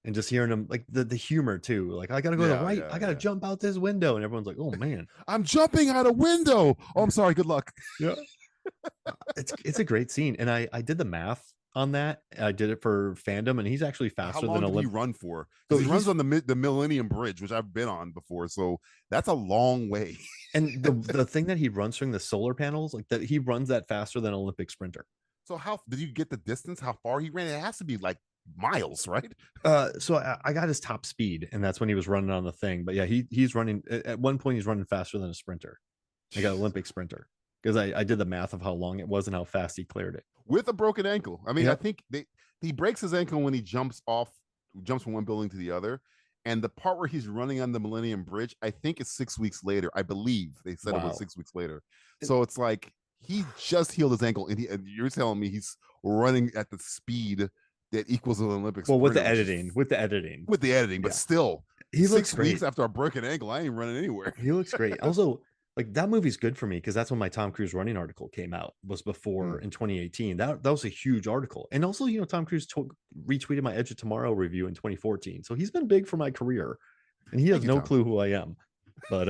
And just hearing him, like the humor too. Like, I gotta go to the right. I gotta jump out this window. And everyone's like, oh man. I'm jumping out a window. Oh, I'm sorry. Good luck. Yeah. It's a great scene. And I did the math on that. I did it for Fandom, and he's actually faster than Olympic. He run for? So he runs on the Millennium Bridge, which I've been on before. So that's a long way. And the thing that he runs from the solar panels, like that, he runs that faster than an Olympic sprinter. So how did you get the distance? How far he ran? It has to be like miles, right? So I got his top speed, and that's when he was running on the thing. But yeah, he's running at one point. He's running faster than a sprinter. I got Olympic sprinter. Because I did the math of how long it was and how fast he cleared it with a broken ankle. I mean, I think he breaks his ankle when he jumps from one building to the other, and the part where he's running on the Millennium Bridge, I think it's 6 weeks later. I believe they said it was 6 weeks later. So it's like he just healed his ankle, and you're telling me he's running at the speed that equals an Olympic. Well, with the editing, but still, he looks 6 weeks after a broken ankle, I ain't running anywhere. He looks great. Also, like that movie's good for me because that's when my Tom Cruise running article came out, was before in 2018. That was a huge article. And also, Tom Cruise retweeted my Edge of Tomorrow review in 2014. So he's been big for my career, and he has no clue who I am. But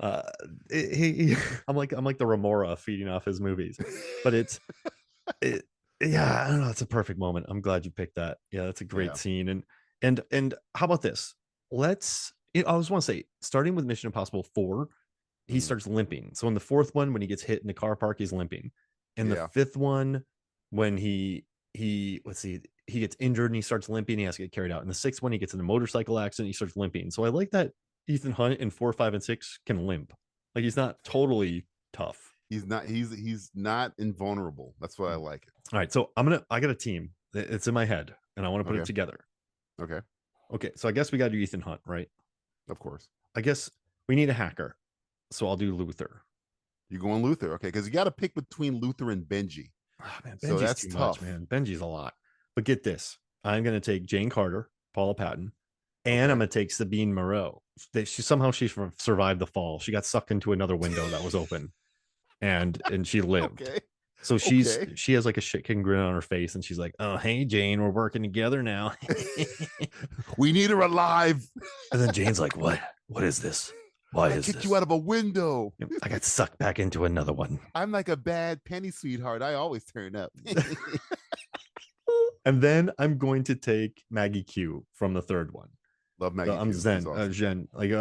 I'm like the Remora feeding off his movies. But yeah, I don't know. It's a perfect moment. I'm glad you picked that. Yeah, that's a great scene. And how about this? I just want to say, starting with Mission Impossible 4, he starts limping. So in the 4th one, when he gets hit in the car park, he's limping. In the 5th one, when he gets injured and he starts limping, he has to get carried out. In the 6th one, he gets in a motorcycle accident, he starts limping. So I like that Ethan Hunt in 4, 5, and 6 can limp. Like, he's not totally tough. He's not invulnerable. That's why I like it. All right, so I got a team. It's in my head, and I want to put it together. Okay. So I guess we got to do Ethan Hunt, right? Of course. I guess we need a hacker. So I'll do Luther. You're going Luther, okay? Because you got to pick between Luther and Benji. Oh, man, Benji's so that's too tough, man. Benji's a lot. But get this: I'm going to take Jane Carter, Paula Patton, and I'm going to take Sabine Moreau. She survived the fall. She got sucked into another window that was open, and she lived. Okay. So she has like a shit-kicking grin on her face, and she's like, "Oh, hey, Jane, we're working together now. We need her alive." And then Jane's like, "What? What is this? Why is this? Kicked you out of a window. I got sucked back into another one. I'm like a bad penny sweetheart. I always turn up." And then I'm going to take Maggie Q from the 3rd one. Love Maggie. I'm Zen. Awesome. Jen. Like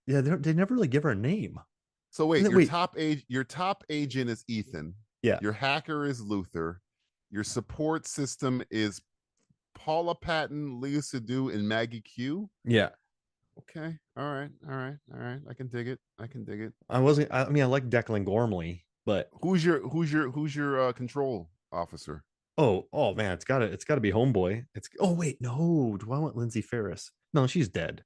they never really give her a name. So wait, your top agent is Ethan. Yeah. Your hacker is Luther. Your support system is Paula Patton, Léa Seydoux, and Maggie Q. Yeah. Okay. All right. I can dig it. I I like Declan Gormley, but who's your control officer? Oh man, it's gotta be Homeboy. No. Do I want Lindsay Ferris? No, she's dead.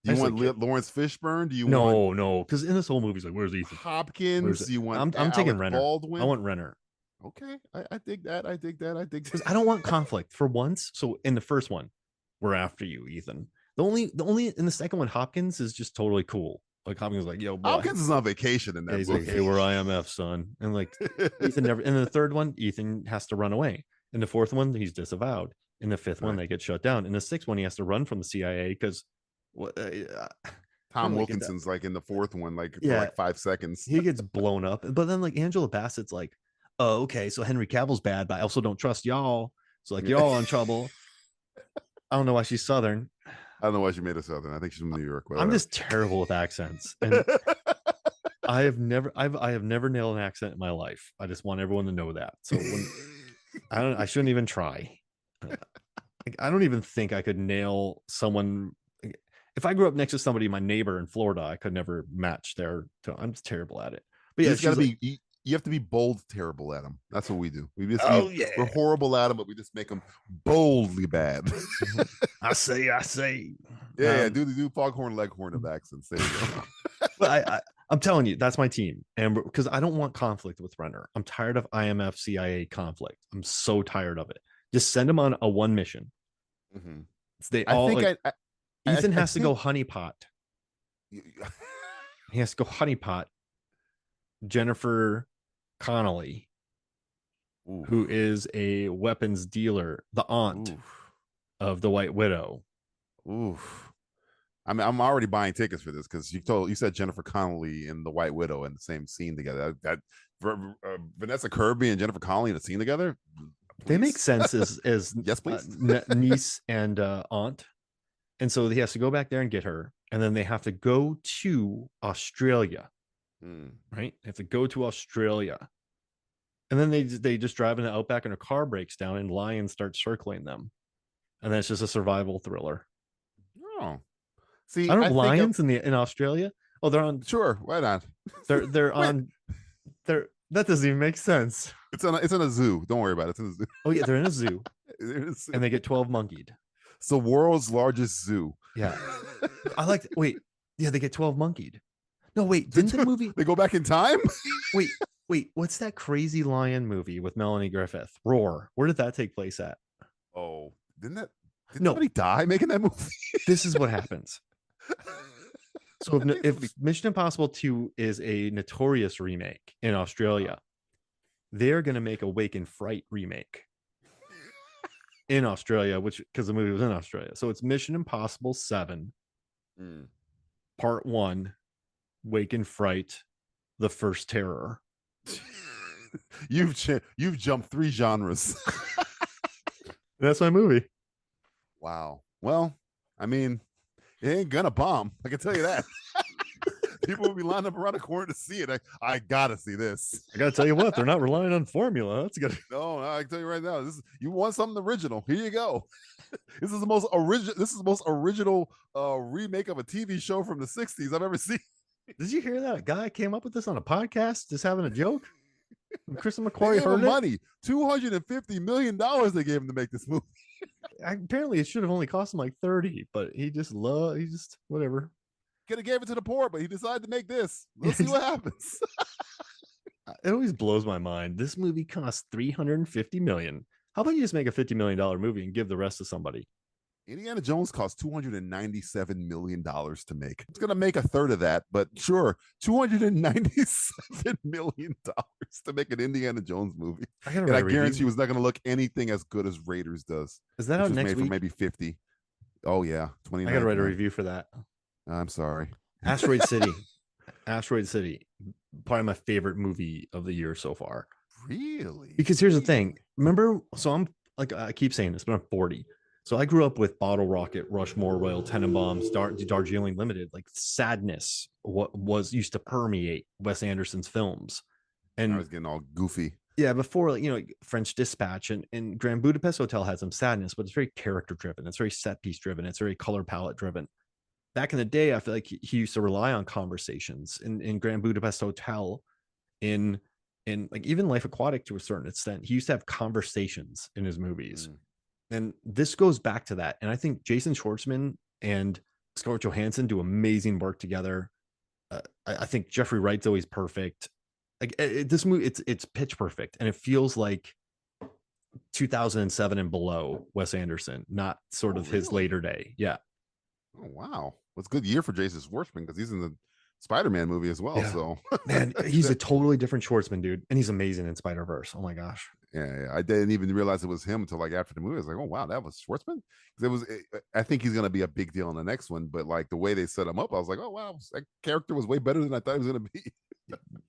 Do you want Lawrence Fishburne? Do you no, because in this whole movie, he's like, where's Ethan Hopkins? I'm taking Renner. Baldwin? I want Renner. Okay, I dig that. I dig that. I dig Because that. I don't want conflict for once. So in the first one, we're after you, Ethan. The only in the second one, Hopkins is just totally cool. Like Hopkins is like, yo, boy. Hopkins is on vacation in Yeah, that he's movie. like, hey, we're IMF, son. And like Ethan never in the third one, Ethan has to run away. In the fourth one, he's disavowed. In the fifth one, Right. they get shut down. In the sixth one, he has to run from the CIA because Tom Wilkinson's like in the fourth one, like for Yeah. like 5 seconds. he gets blown up. But then like Angela Bassett's like, oh, okay, so Henry Cavill's bad, but I also don't trust y'all. So like y'all in trouble. I don't know why she's Southern. I don't know why she made a Southern. I think she's from New York. I'm just terrible with accents. And I have never nailed an accent in my life. I just want everyone to know that. So when, I shouldn't even try. I don't even think I could nail someone. If I grew up next to somebody, my neighbor in Florida, I could never match their tone. I'm just terrible at it. But yeah, you gotta be. You have to be bold, terrible at them. That's what we do. We're horrible at them, but we just make them boldly bad. I say. Yeah, do foghorn leghorn of accents. There you go. But I'm telling you, that's my team, and because I don't want conflict with Renner. I'm tired of IMF CIA conflict. I'm so tired of it. Just send them on a one mission. Mm-hmm. They all. Ethan has to think... go honeypot. He has to go honeypot Jennifer Connelly, who is a weapons dealer, the aunt of the White Widow. Oof. I mean, I'm already buying tickets for this because you said Jennifer Connelly and the White Widow in the same scene together. Vanessa Kirby and Jennifer Connelly in a scene together. Please? They make sense as yes, please. Niece and aunt, and so he has to go back there and get her, and then they have to go to Australia. Right, they have to go to Australia, and then they just drive in the outback and a car breaks down and lions start circling them, and then it's just a survival thriller. Oh, see, I don't lions in Australia. Oh, they're on. Sure, why not? They're on. That doesn't even make sense. It's in a zoo. Don't worry about it. It's in a zoo. Oh yeah, they're in a zoo, and they get 12 monkeyed. It's the world's largest zoo. Yeah, wait, yeah, they get 12 monkeyed. No, wait, didn't the movie... They go back in time? Wait, what's that crazy lion movie with Melanie Griffith? Roar. Where did that take place at? Oh, did somebody die making that movie? This is what happens. So if Mission Impossible 2 is a notorious remake in Australia, they're going to make a Wake in Fright remake in Australia, because the movie was in Australia. So it's Mission Impossible 7, Part 1, Wake in Fright, The First Terror. You've jumped 3 genres. That's my movie. Wow. Well, I mean, it ain't gonna bomb. I can tell you that. People will be lined up around the corner to see it. I gotta see this. I gotta tell you what, they're not relying on formula. That's good. No, I can tell you right now. You want something original? Here you go. This is the most original remake of a TV show from the 60s I've ever seen. Did you hear that? A guy came up with this on a podcast, just having a joke. Kristen McQuarrie they gave heard him money. $250 million they gave him to make this movie. Apparently, it should have only cost him like 30, but he just whatever. Could have gave it to the poor, but he decided to make this. Let's see what happens. It always blows my mind. This movie cost $350 million. How about you just make a $50 million movie and give the rest to somebody? Indiana Jones cost $297 million to make. It's going to make a third of that, but sure, $297 million to make an Indiana Jones movie. I guarantee you it's not going to look anything as good as Raiders does. Is that out next week? For maybe 50. Oh, yeah. 29. I got to write a review for that. I'm sorry. Asteroid City. Asteroid City. Probably my favorite movie of the year so far. Really? Because here's the thing. Remember, so I'm like, I keep saying this, but I'm 40. So I grew up with Bottle Rocket, Rushmore, Royal Tenenbaums, Darjeeling Limited. Like sadness was used to permeate Wes Anderson's films. And I was getting all goofy. Yeah, before, French Dispatch and Grand Budapest Hotel had some sadness, but it's very character driven. It's very set piece driven. It's very color palette driven. Back in the day, I feel like he used to rely on conversations in Grand Budapest Hotel, in like even Life Aquatic to a certain extent. He used to have conversations in his movies. And this goes back to that. And I think Jason Schwartzman and Scarlett Johansson do amazing work together. I think Jeffrey Wright's always perfect. Like this movie, it's pitch perfect, and it feels like 2007 and below Wes Anderson, not sort of his really? later day. Yeah. Oh wow, well, it's a good year for Jason Schwartzman because he's in the Spider-Man movie as well. Yeah. So Man, he's a totally different Schwartzman, dude, and he's amazing in Spider-Verse. Oh my gosh. yeah, I didn't even realize it was him until like after the movie. I was like, oh wow, that was Schwartzman. I think he's gonna be a big deal in the next one, but like the way they set him up, I was like, oh wow, that character was way better than I thought he was gonna be.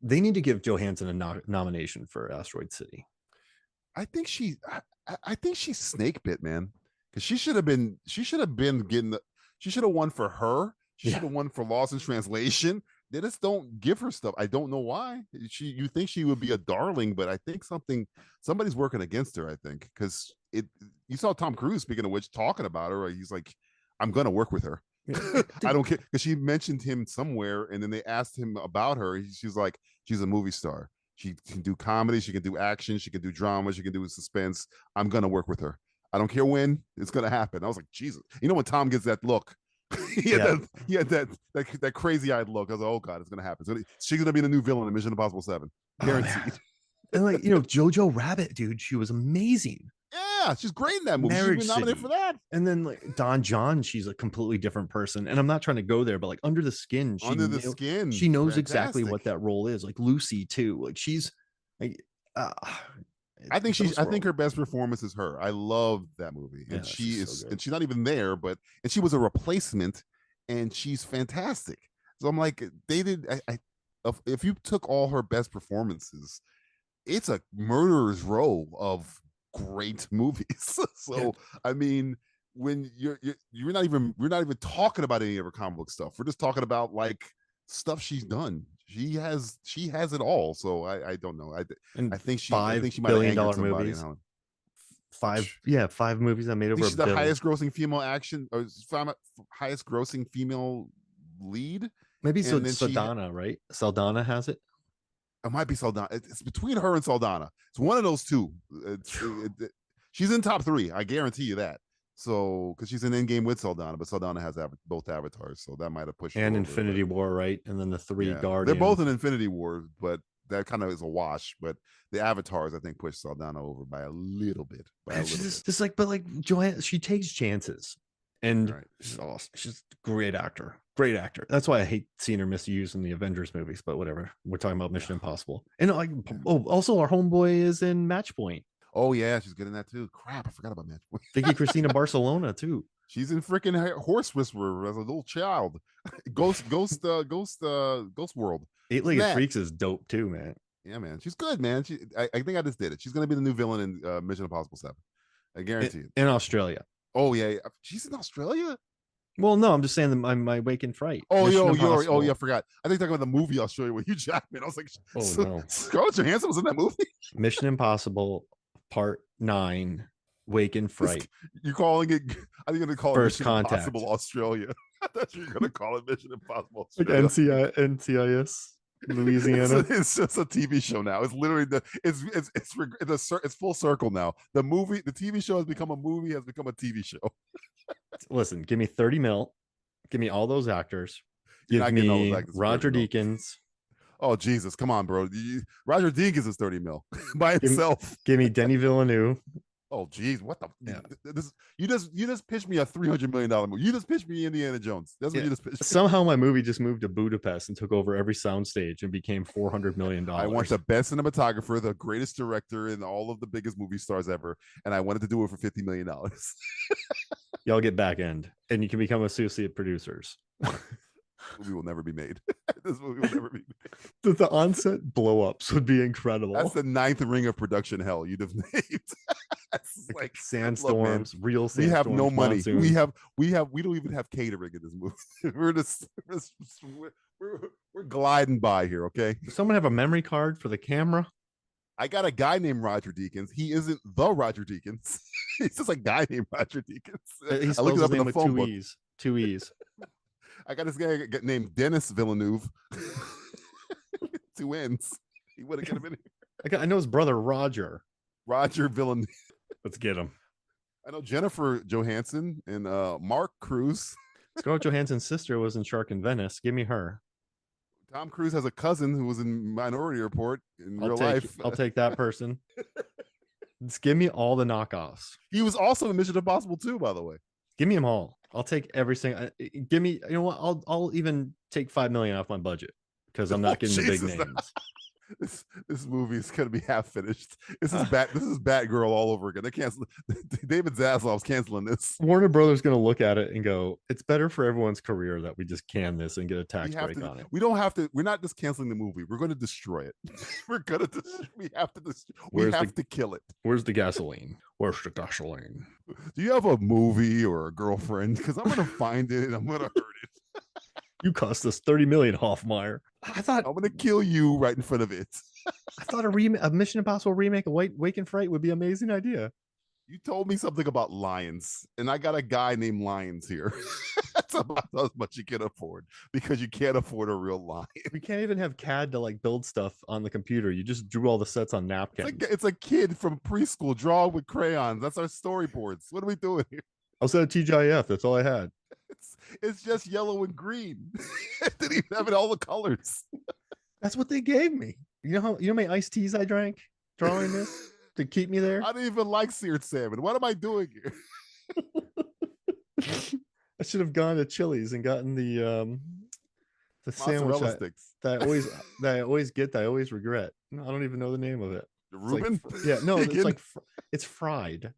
They need to give Johansson a nomination for Asteroid City. I think I think she's snake bit, man, because she should have been getting she should have won for her. She should have won for Lost in Translation. They just don't give her stuff. I don't know why. You think she would be a darling, but I think somebody's working against her. I think because you saw Tom Cruise, speaking of which, talking about her. He's like, I'm gonna work with her. I don't care, because she mentioned him somewhere, and then they asked him about her. She's like, she's a movie star. She can do comedy, she can do action, she can do drama, she can do suspense. I'm gonna work with her. I don't care when, it's gonna happen. I was like, Jesus. You know when Tom gets that look, he had that crazy eyed look. I was like, oh god, it's gonna happen. So she's gonna be the new villain in Mission Impossible 7. Guaranteed. And like, Jojo Rabbit, dude, she was amazing. Yeah, she's great in that movie. She's been nominated for that. And then like Don John, she's a completely different person. And I'm not trying to go there, but like Under the Skin, she knows exactly what that role is. Like Lucy too. Like she's like I think her best performance is her. I love that movie. And and she's not even there, and she was a replacement, and she's fantastic. So I'm like, if you took all her best performances, it's a murderer's row of great movies. So I mean, when we're not even talking about any of her comic book stuff. We're just talking about like stuff she's done. She has it all. So I don't know. I think she might have $5 billion movies. Five movies that made over she's the highest grossing female action, or highest grossing female lead. Maybe so. Saldana, right? Saldana has it. It might be Saldana. It's between her and Saldana. It's one of those two. She's in top 3. I guarantee you that. So, because she's in Endgame with Saldana, but Saldana has both avatars, so that might have pushed. And Infinity War, right? And then the 3 Guardians. They're both in Infinity War, but that kind of is a wash. But the avatars, I think, pushed Saldana over by a little bit. Just like, but like Joanne, she takes chances, and she's awesome. She's a great actor. Great actor. That's why I hate seeing her misused in the Avengers movies. But whatever. We're talking about Mission Impossible, and like, also our homeboy is in Match Point. Oh yeah, she's good in that too. Crap, I forgot about Match Point. Vicky Cristina Barcelona too. She's in freaking Horse Whisperer as a little child. Ghost World. 8-Legged Freaks is dope too, man. Yeah, man, she's good, man. I think I just did it. She's gonna be the new villain in Mission Impossible 7. I guarantee it. In Australia. Oh yeah, she's in Australia. Well, no, I'm just saying that my Wake in Fright. Oh, I forgot. I think talking about the movie Australia with Hugh Jackman. I was like, no. Scarlett Johansson was in that movie. Mission Impossible Part 9, Wake in Fright. You're calling it? I think you're gonna call First it Mission Contact. Impossible Australia. I thought you were gonna call it Mission Impossible Australia. Like NCIS Louisiana. It's just a TV show now. It's literally it's full circle now. The TV show has become a movie, has become a TV show. Listen, give me 30 mil. Give me all those actors. Give me Roger Deakins. Oh Jesus, come on, bro. Roger Deakins is 30 mil by himself. Give me Denis Villeneuve. Oh geez, what the you just pitched me a $300 million movie. You just pitched me Indiana Jones. That's what you just pitched. Somehow my movie just moved to Budapest and took over every soundstage and became $400 million. I want the best cinematographer, the greatest director, and all of the biggest movie stars ever, and I wanted to do it for $50 million. Y'all get back end, and you can become associate producers. Movie will never be made. This movie will never be made. The onset blow-ups would be incredible. That's the 9th ring of production hell you'd have named. like sandstorms, look, real sandstorms. We have no money. Monsoons. We don't even have catering in this movie. we're gliding by here. Okay. Does someone have a memory card for the camera? I got a guy named Roger Deakins. He isn't the Roger Deakins. He's just a guy named Roger Deakins. He spells his name with 2 E's. 2 E's. I got this guy named Dennis Villeneuve. 2 N's. He would have got him in here. I know his brother Roger. Roger Villeneuve. Let's get him. I know Jennifer Johansson and Mark Cruz. Scarlett Johansson's sister was in Shark in Venice. Give me her. Tom Cruise has a cousin who was in Minority Report in real life. I'll take that person. Just give me all the knockoffs. He was also in Mission Impossible 2, by the way. Give me them all. I'll take every single. Give me. You know what? I'll even take $5 million off my budget because I'm not getting the big names. This movie is gonna be half finished. This is Batgirl all over again. They cancel. David Zaslav's canceling this. Warner Brothers gonna look at it and go, "It's better for everyone's career that we just can this and get a tax break on it." We don't have to. We're not just canceling the movie. We're going to destroy it. We have to. We have to kill it. Where's the gasoline? Where's the gasoline? Do you have a movie or a girlfriend? Because I'm gonna find it and I'm gonna hurt it. You cost us $30 million, Hoffmeyer. I thought I'm gonna kill you right in front of it. I thought a Mission Impossible remake of Wake and Fright would be an amazing idea. You told me something about lions, and I got a guy named Lions here. That's about as much you can afford because you can't afford a real lion. We can't even have CAD to like build stuff on the computer. You just drew all the sets on napkins. It's a kid from preschool drawing with crayons. That's our storyboards. What are we doing here? I was at TGIF. That's all I had. It's just yellow and green. It didn't even have it all the colors. That's what they gave me. You know how many iced teas I drank drawing this to keep me there? I didn't even like seared salmon. What am I doing here? I should have gone to Chili's and gotten the sandwich that I always get that I always regret. No, I don't even know the name of it. The Reuben? It's fried.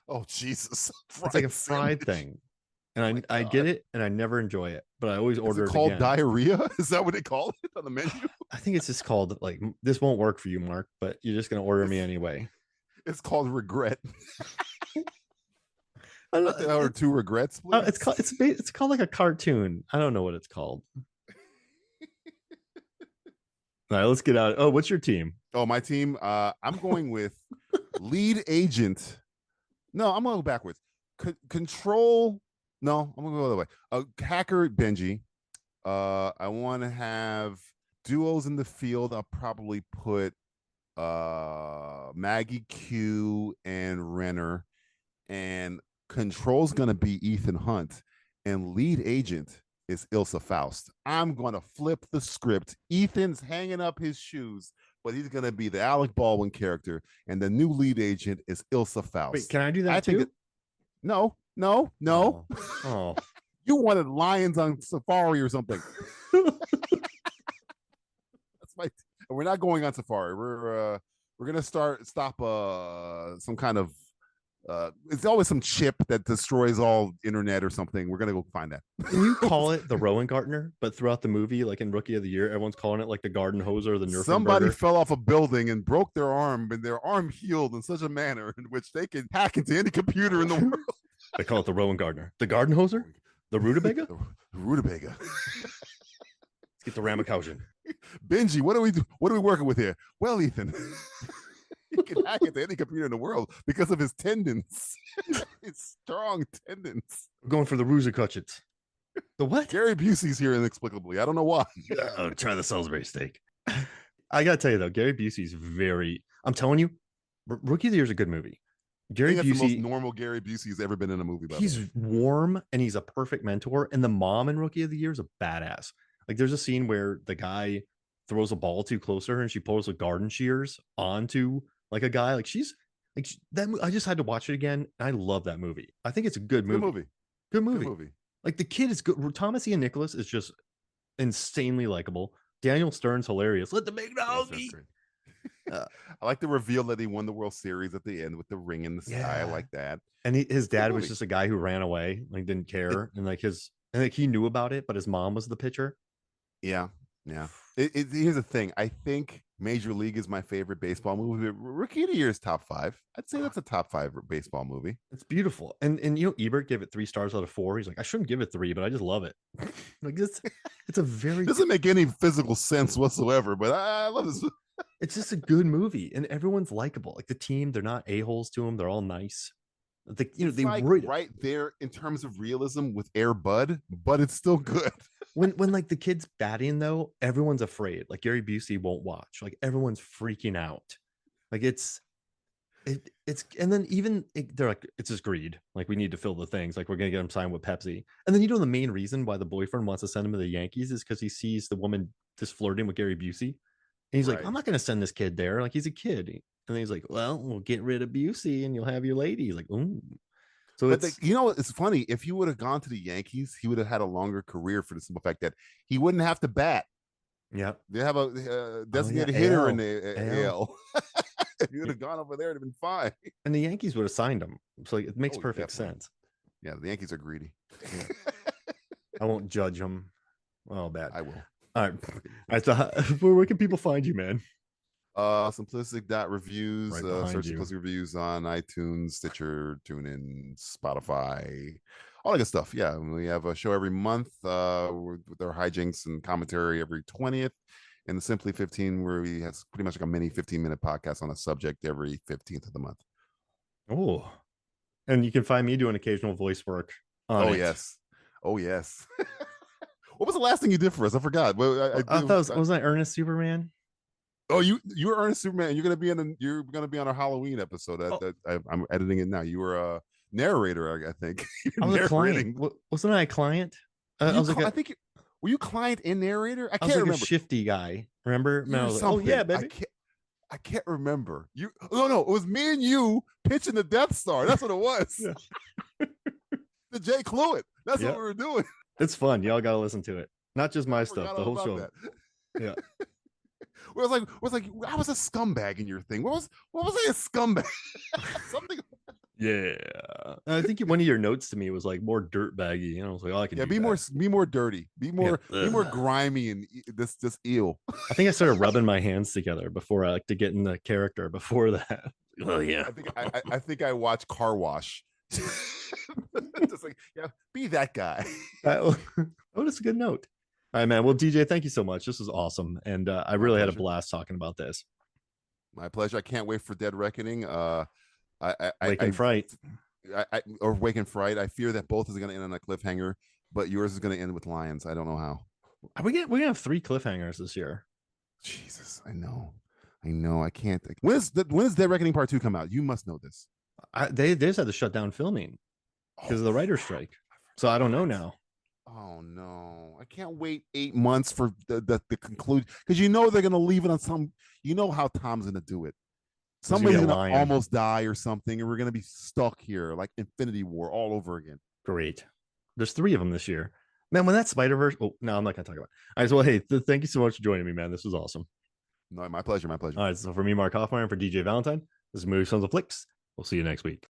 Oh Jesus! It's like a fried thing. And I get it, and I never enjoy it, but I always order it. Called again. diarrhea? Is that what they call it on the menu? I think it's just called like this won't work for you, Mark, but you're just gonna order me anyway. It's called regret. I don't know, order 2 regrets, please. It's called like a cartoon. I don't know what it's called. All right, let's get out. Oh, what's your team? Oh, my team. I'm going with lead agent. No, I'm gonna go backwards. Control. No, I'm gonna go the other way. Hacker Benji. I want to have duos in the field. I'll probably put Maggie Q and Renner, and Control's gonna be Ethan Hunt, and lead agent is Ilsa Faust. I'm gonna flip the script. Ethan's hanging up his shoes, but he's gonna be the Alec Baldwin character, and the new lead agent is Ilsa Faust. Wait, can I do that too? No. Oh. You wanted lions on safari or something. That's we're not going on safari. We're gonna stop some kind of it's always some chip that destroys all internet or something. We're gonna go find that. Can you call it the Rowan Gardner? But throughout the movie, like in Rookie of the Year, everyone's calling it like the Garden Hoser or the Nerf. Somebody fell off a building and broke their arm, and their arm healed in such a manner in which they can hack into any computer in the world. They call it the Rowan Gardner. The Garden Hoser? The Rutabaga? The Rutabaga. Let's get the Ramakausian. Benji, what are we working with here? Well, Ethan, he can hack into any computer in the world because of his tendons. His strong tendons. We're going for the Ruzakutchits. The what? Gary Busey's here inexplicably. I don't know why. Oh, try the Salisbury steak. I gotta tell you though, Gary Busey's I'm telling you, Rookie of the Year is a good movie. Gary Busey, the most normal Gary Busey's ever been in a movie. He's warm and he's a perfect mentor. And the mom in Rookie of the Year is a badass. Like there's a scene where the guy throws a ball too close to her and she pulls the garden shears onto like a guy. Like she's like that. I just had to watch it again. I love that movie. I think it's a good movie. Good movie. Like the kid is good. Thomas Ian Nicholas is just insanely likable. Daniel Stern's hilarious. Let the big dog eat. I like the reveal that he won the World Series at the end with the ring in the sky. Yeah. I like that. And his dad was just a guy who ran away, like didn't care, and he knew about it, but his mom was the pitcher. Yeah. Here's the thing. I think Major League is my favorite baseball movie. Rookie of the Year is top 5. I'd say that's a top 5 baseball movie. It's beautiful. And Ebert gave it 3 stars out of 4. He's like, I shouldn't give it 3, but I just love it. Like it's a very doesn't make any physical sense whatsoever, but I love this. It's just a good movie, and everyone's likable. Like the team, they're not a-holes to them. They're all nice. Right there in terms of realism with Air Bud, but it's still good. when like the kid's batting though, everyone's afraid. Like Gary Busey won't watch. Like everyone's freaking out. Like it's It's and then even they're like, it's just greed. Like, we need to fill the things. Like, we're gonna get him signed with Pepsi. And then, the main reason why the boyfriend wants to send him to the Yankees is because he sees the woman just flirting with Gary Busey. And he's like, I'm not gonna send this kid there. Like, he's a kid. And then he's like, well, we'll get rid of Busey and you'll have your lady. He's like, ooh. So but it's funny. If he would have gone to the Yankees, he would have had a longer career for the simple fact that he wouldn't have to bat. Yeah, they have a designated hitter in the AL. If you would have gone over there, it'd have been fine. And the Yankees would have signed him. So it makes perfect sense. Yeah, the Yankees are greedy. Yeah. I won't judge them. Oh, bad. I will. All right. So where can people find you, man? Simplistic.reviews. Search Simplistic Reviews on iTunes, Stitcher, TuneIn, Spotify, all that good stuff. Yeah, we have a show every month with our hijinks and commentary every 20th. And the Simply 15, where we have pretty much like a mini 15-minute podcast on a subject every 15th of the month. Oh, and you can find me doing occasional voice work. Yes. What was the last thing you did for us? I forgot. I thought wasn't I Ernest Superman? Oh, you were Ernest Superman. You're gonna be on our Halloween episode. I'm editing it now. You were a narrator, I think. I was a client. Wasn't I a client? I think. Were you client and narrator? I can't remember. A shifty guy. Remember? Oh yeah, baby. I can't remember. No, it was me and you pitching the Death Star. That's what it was. Yeah. The Jay Cluett. That's what we were doing. It's fun. Y'all gotta listen to it. Not just my stuff, the whole show. That. Yeah. It was like I was a scumbag in your thing. What was I a scumbag? Something. Yeah, I think one of your notes to me was like more dirt baggy. I was like, oh, I can. Yeah, be more dirty, be more grimy, and this eel. I think I started rubbing my hands together before I like to get in the character. Before that, oh yeah. I think I watched Car Wash. Just like, yeah, be that guy. Oh, that's a good note. All right, man. Well, DJ, thank you so much. This was awesome, and I really had a blast talking about this. My pleasure. I can't wait for Dead Reckoning. Wake and Fright. Or Wake and Fright. I fear that both is going to end on a cliffhanger, but yours is going to end with lions. I don't know how. We're gonna have 3 cliffhangers this year. Jesus, I know. I can't. When is Dead Reckoning Part 2 come out? You must know this. They just had to shut down filming because of the writer's strike. So I don't know now. Oh no, I can't wait 8 months for the conclusion, because they're going to leave it on some. You know how Tom's going to do it. Somebody's going to almost die or something, and we're going to be stuck here like Infinity War all over again. Great. There's 3 of them this year. Man, when that Spider-Verse... Oh, no, I'm not going to talk about it. All right, well, hey, thank you so much for joining me, man. This was awesome. No, my pleasure. All right, so for me, Mark Hoffmeyer, and for DJ Valentine, this is Movie Sons of Flicks. We'll see you next week.